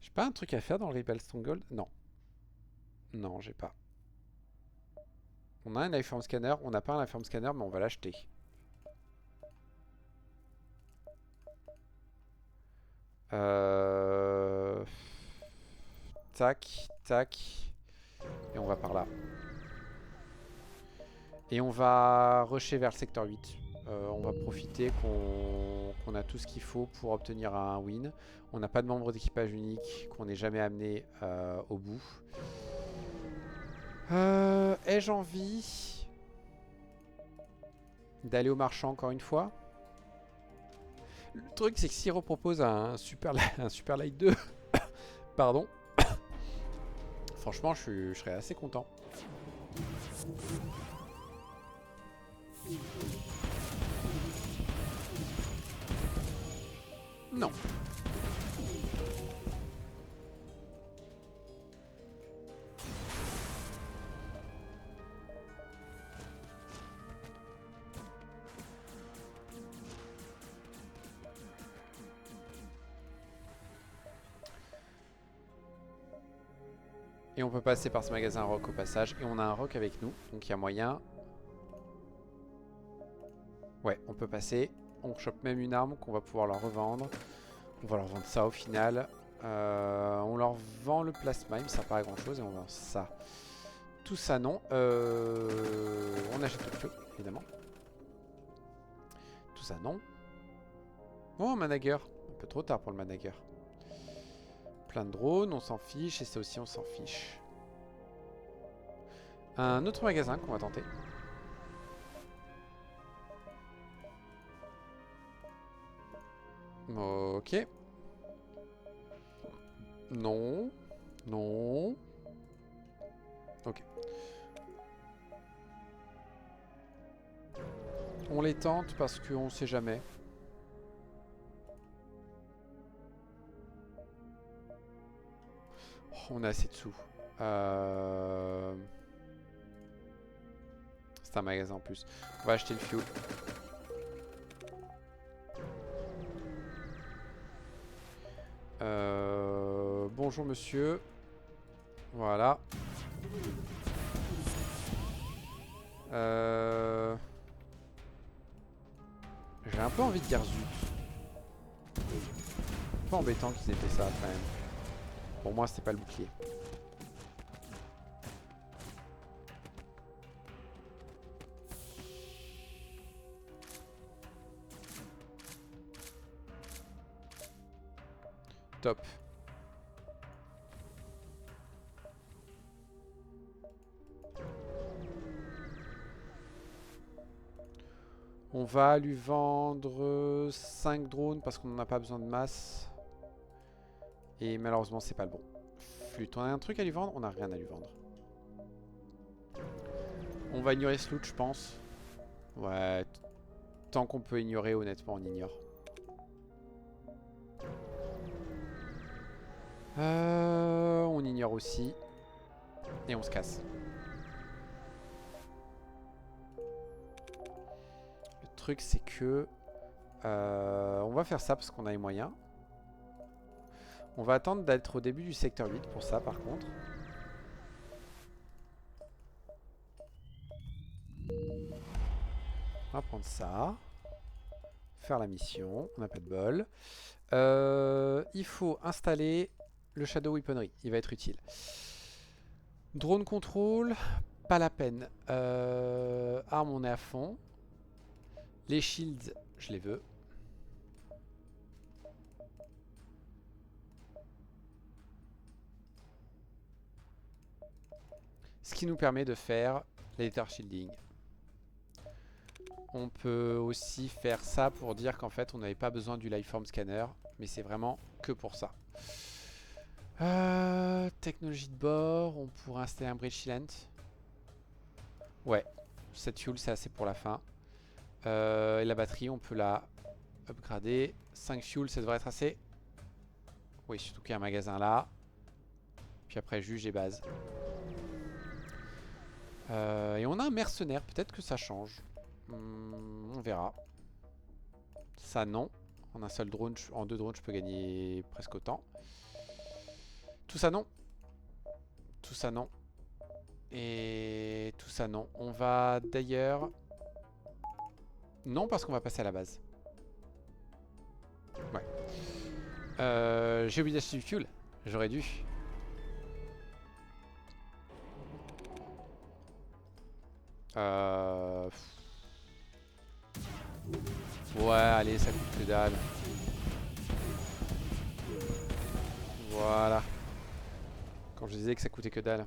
J'ai pas un truc à faire dans le Rebel Stronghold? Non. Non, j'ai pas. On a un iForm Scanner. On n'a pas un iForm Scanner, mais on va l'acheter. Euh... Tac, tac. Et on va par là. Et on va rusher vers le secteur 8. On va profiter qu'on a tout ce qu'il faut pour obtenir un win. On n'a pas de membre d'équipage unique, qu'on n'est jamais amené au bout. Ai-je envie d'aller au marchand encore une fois? Le truc, c'est que s'il repropose un super Light 2, pardon, franchement, je serais assez content. Non. Et on peut passer par ce magasin rock au passage. Et on a un rock avec nous, donc il y a moyen. Ouais, on peut passer. On chope même une arme qu'on va pouvoir leur revendre. On va leur vendre ça au final. On leur vend le plasma, il me sert pas à grand chose. Et on vend ça. Tout ça non. On achète le feu, évidemment. Tout ça non. Oh, Manager. Un peu trop tard pour le Manager. Plein de drones, on s'en fiche. Et ça aussi, on s'en fiche. Un autre magasin qu'on va tenter. Ok. Non. Non. Ok. On les tente parce qu'on sait jamais. Oh, on a assez de sous. C'est un magasin en plus. On va acheter le fuel. Bonjour monsieur. Voilà. J'ai un peu envie de dire zut. Un peu embêtant qu'ils aient fait ça quand même. Pour moi c'était pas le bouclier. Top. On va lui vendre 5 drones parce qu'on n'en a pas besoin de masse. Et malheureusement c'est pas le bon. Flûte, on a un truc à lui vendre? On n'a rien à lui vendre. On va ignorer ce loot je pense. Ouais. Tant qu'on peut ignorer honnêtement on ignore. On ignore aussi. Et on se casse. Le truc c'est que... on va faire ça parce qu'on a les moyens. On va attendre d'être au début du secteur 8 pour ça par contre. On va prendre ça. Faire la mission. On n'a pas de bol. Il faut installer le Shadow Weaponry. Il va être utile. Drone control. Pas la peine. Arme, on est à fond. Les shields, je les veux. Ce qui nous permet de faire l'Ether Shielding. On peut aussi faire ça pour dire qu'en fait on n'avait pas besoin du Lifeform Scanner. Mais c'est vraiment que pour ça. Technologie de bord. On pourrait installer un Bridge Sealant. Ouais. 7 fuel c'est assez pour la fin. Et la batterie on peut la upgrader. 5 fuel ça devrait être assez. Oui surtout qu'il y a un magasin là. Puis après juge et base. Et on a un mercenaire. Peut-être que ça change. On verra. Ça non. En un seul drone, en 2 drones, je peux gagner presque autant. Tout ça non. Tout ça non. Et tout ça non. On va d'ailleurs... Non parce qu'on va passer à la base. Ouais. J'ai oublié d'acheter du fuel. J'aurais dû. Ouais, allez, ça coûte que dalle. Voilà. Quand je disais que ça coûtait que dalle.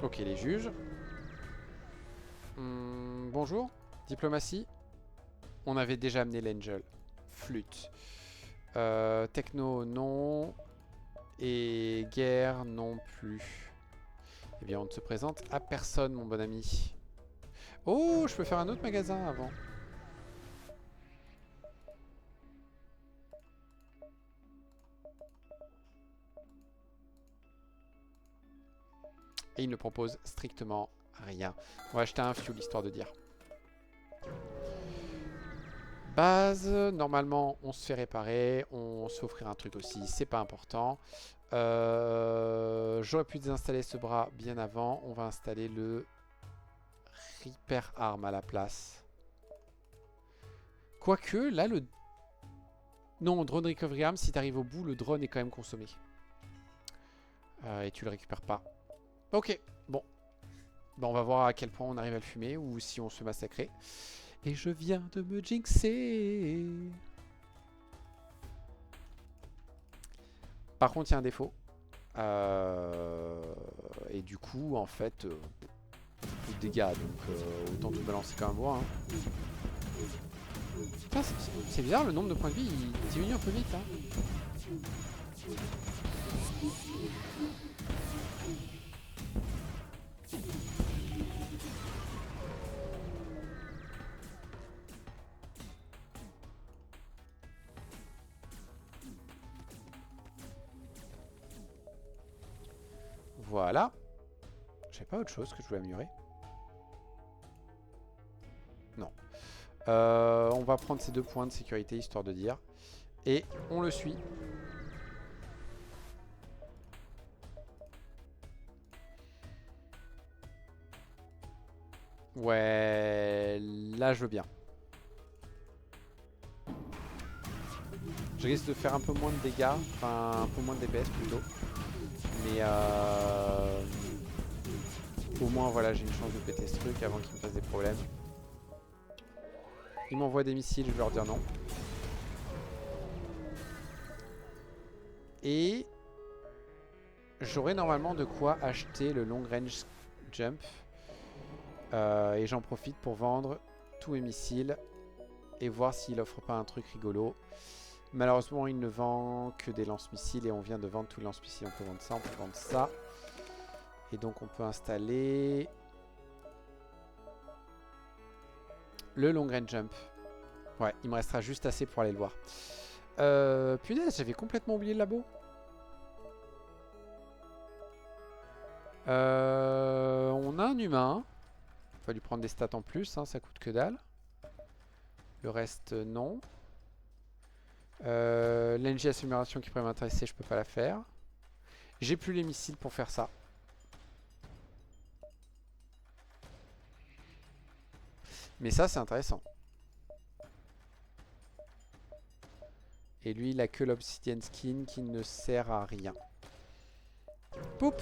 Ok, les juges. Bonjour. Diplomatie. On avait déjà amené l'Angel. Flûte. Techno, non. Et guerre, non plus. Eh bien, on ne se présente à personne, mon bon ami. Oh, je peux faire un autre magasin avant. Et il ne propose strictement rien. On va acheter un fuel, histoire de dire. Base, normalement, on se fait réparer. On se fait offrir un truc aussi, c'est pas important. J'aurais pu désinstaller ce bras bien avant. On va installer le Repair Arm à la place. Quoique, là, le... Non, Drone Recovery Arm, si t'arrives au bout, le drone est quand même consommé. Et tu le récupères pas. Ok, bon. Bon, on va voir à quel point on arrive à le fumer ou si on se fait massacrer. Et je viens de me jinxer. Par contre, il y a un défaut. et du coup, en fait, plus de dégâts. Donc autant tout balancer comme un bois. Hein. Putain, c'est bizarre, le nombre de points de vie, il diminue un peu vite. Hein. Voilà. J'avais pas autre chose que je voulais améliorer. Non. On va prendre ces 2 points de sécurité, histoire de dire. Et on le suit. Ouais, là je veux bien. Je risque de faire un peu moins de dégâts, enfin un peu moins de DPS plutôt. Mais au moins voilà, j'ai une chance de péter ce truc avant qu'il me fasse des problèmes. Il m'envoie des missiles, je vais leur dire non. Et j'aurai normalement de quoi acheter le long range jump. Et j'en profite pour vendre tous mes missiles et voir s'il offre pas un truc rigolo. Malheureusement, il ne vend que des lance-missiles et on vient de vendre tous les lance-missiles. On peut vendre ça, on peut vendre ça. Et donc on peut installer le long range jump. Ouais, il me restera juste assez pour aller le voir. Punaise, j'avais complètement oublié le labo. On a un humain. On va lui prendre des stats en plus, hein, ça coûte que dalle. Le reste, non. L'NG accélération qui pourrait m'intéresser, je peux pas la faire. J'ai plus les missiles pour faire ça. Mais ça, c'est intéressant. Et lui, il a que l'obsidian skin qui ne sert à rien. Poup!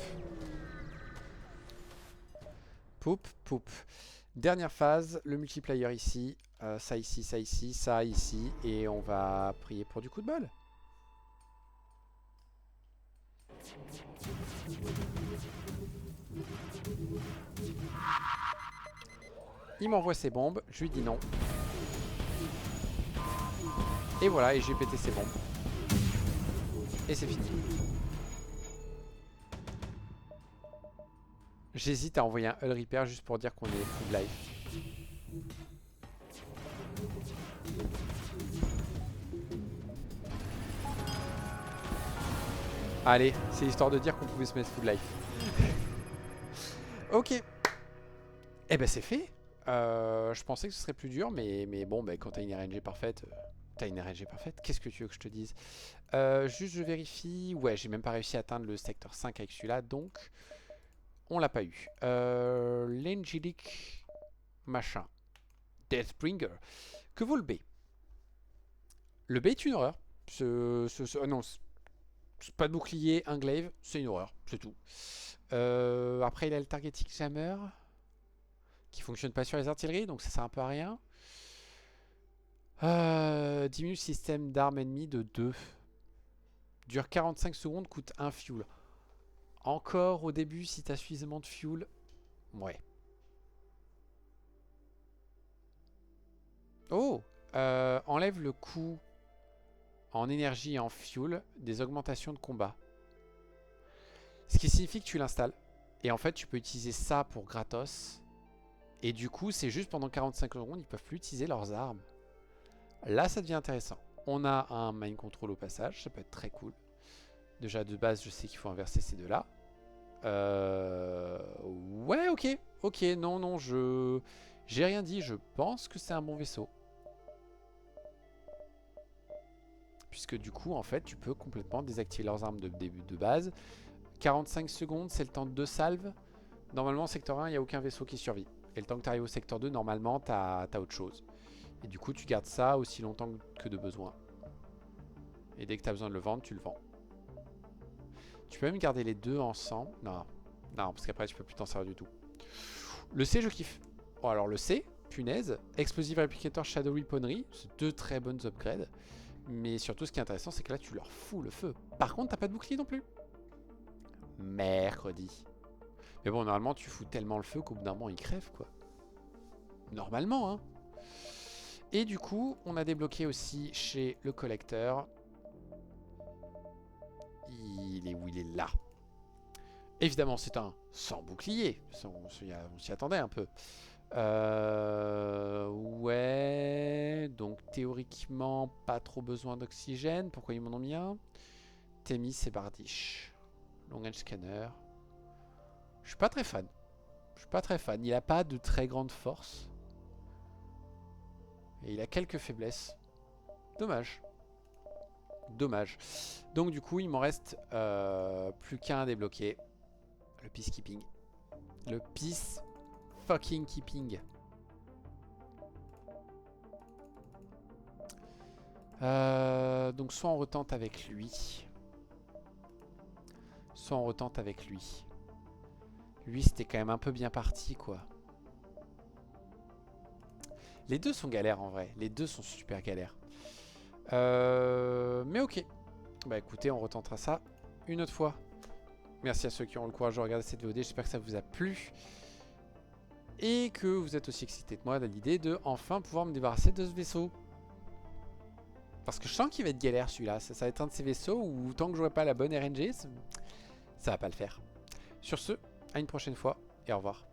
Poup, poup. Dernière phase, le multiplayer ici. Ça ici, ça ici, ça ici. Et on va prier pour du coup de bol. Il m'envoie ses bombes, je lui dis non. Et voilà, et j'ai pété ses bombes. Et c'est fini. J'hésite à envoyer un Hull Repair juste pour dire qu'on est full life. Allez, c'est histoire de dire qu'on pouvait se mettre full life. Ok. Eh ben c'est fait. Je pensais que ce serait plus dur, mais bon, bah, quand t'as une RNG parfaite, qu'est-ce que tu veux que je te dise? Juste je vérifie. Ouais, j'ai même pas réussi à atteindre le secteur 5 avec celui-là, donc on l'a pas eu. L'Angelic machin. Deathbringer. Que vaut le B? Le B est une horreur. Non, c'est pas de bouclier, un glaive, c'est une horreur, c'est tout. Après, il a le targeting jammer qui fonctionne pas sur les artilleries, donc ça sert un peu à rien. Diminue le système d'armes ennemies de 2. Dure 45 secondes, coûte 1 fuel. Encore au début, si t'as suffisamment de fuel. Ouais. Oh, enlève le coût en énergie et en fuel des augmentations de combat. Ce qui signifie que tu l'installes. Et en fait, tu peux utiliser ça pour gratos. Et du coup, c'est juste pendant 45 secondes, ils peuvent plus utiliser leurs armes. Là, ça devient intéressant. On a un mind control au passage, ça peut être très cool. Déjà, de base, je sais qu'il faut inverser ces deux-là. Ouais, ok. Ok, non, j'ai rien dit. Je pense que c'est un bon vaisseau. Puisque du coup, en fait, tu peux complètement désactiver leurs armes de début de base. 45 secondes, c'est le temps de 2 salves. Normalement, secteur 1, il n'y a aucun vaisseau qui survit. Et le temps que tu arrives au secteur 2, normalement, tu as autre chose. Et du coup, tu gardes ça aussi longtemps que de besoin. Et dès que tu as besoin de le vendre, tu le vends. Tu peux même garder les deux ensemble. Non, parce qu'après, tu peux plus t'en servir du tout. Le C, je kiffe. Oh, alors le C, punaise. Explosive Replicator Shadow Weaponry. C'est 2 très bonnes upgrades. Mais surtout, ce qui est intéressant, c'est que là, tu leur fous le feu. Par contre, t'as pas de bouclier non plus. Mercredi. Mais bon, normalement, tu fous tellement le feu qu'au bout d'un moment, il crève, quoi. Normalement, hein. Et du coup, on a débloqué aussi chez le collecteur. Il est où? Il est là. Évidemment, c'est un sans bouclier. On s'y attendait un peu. Ouais. Donc, théoriquement, pas trop besoin d'oxygène. Pourquoi ils m'en ont mis un? Thémis et Bardiche. Long range scanner. Je suis pas très fan. Je suis pas très fan. Il a pas de très grande force. Et il a quelques faiblesses. Dommage. Dommage. Donc du coup, il m'en reste plus qu'un à débloquer. Le peacekeeping. Le peace fucking keeping. Donc soit on retente avec lui. Soit on retente avec lui. Lui, c'était quand même un peu bien parti, quoi. Les deux sont galères, en vrai. Les deux sont super galères. Mais ok. Bah écoutez, on retentera ça une autre fois. Merci à ceux qui ont le courage de regarder cette VOD. J'espère que ça vous a plu. Et que vous êtes aussi excités de moi à l'idée de enfin pouvoir me débarrasser de ce vaisseau. Parce que je sens qu'il va être galère celui-là. Ça va être un de ces vaisseaux où tant que j'aurai pas la bonne RNG, ça va pas le faire. Sur ce, à une prochaine fois et au revoir.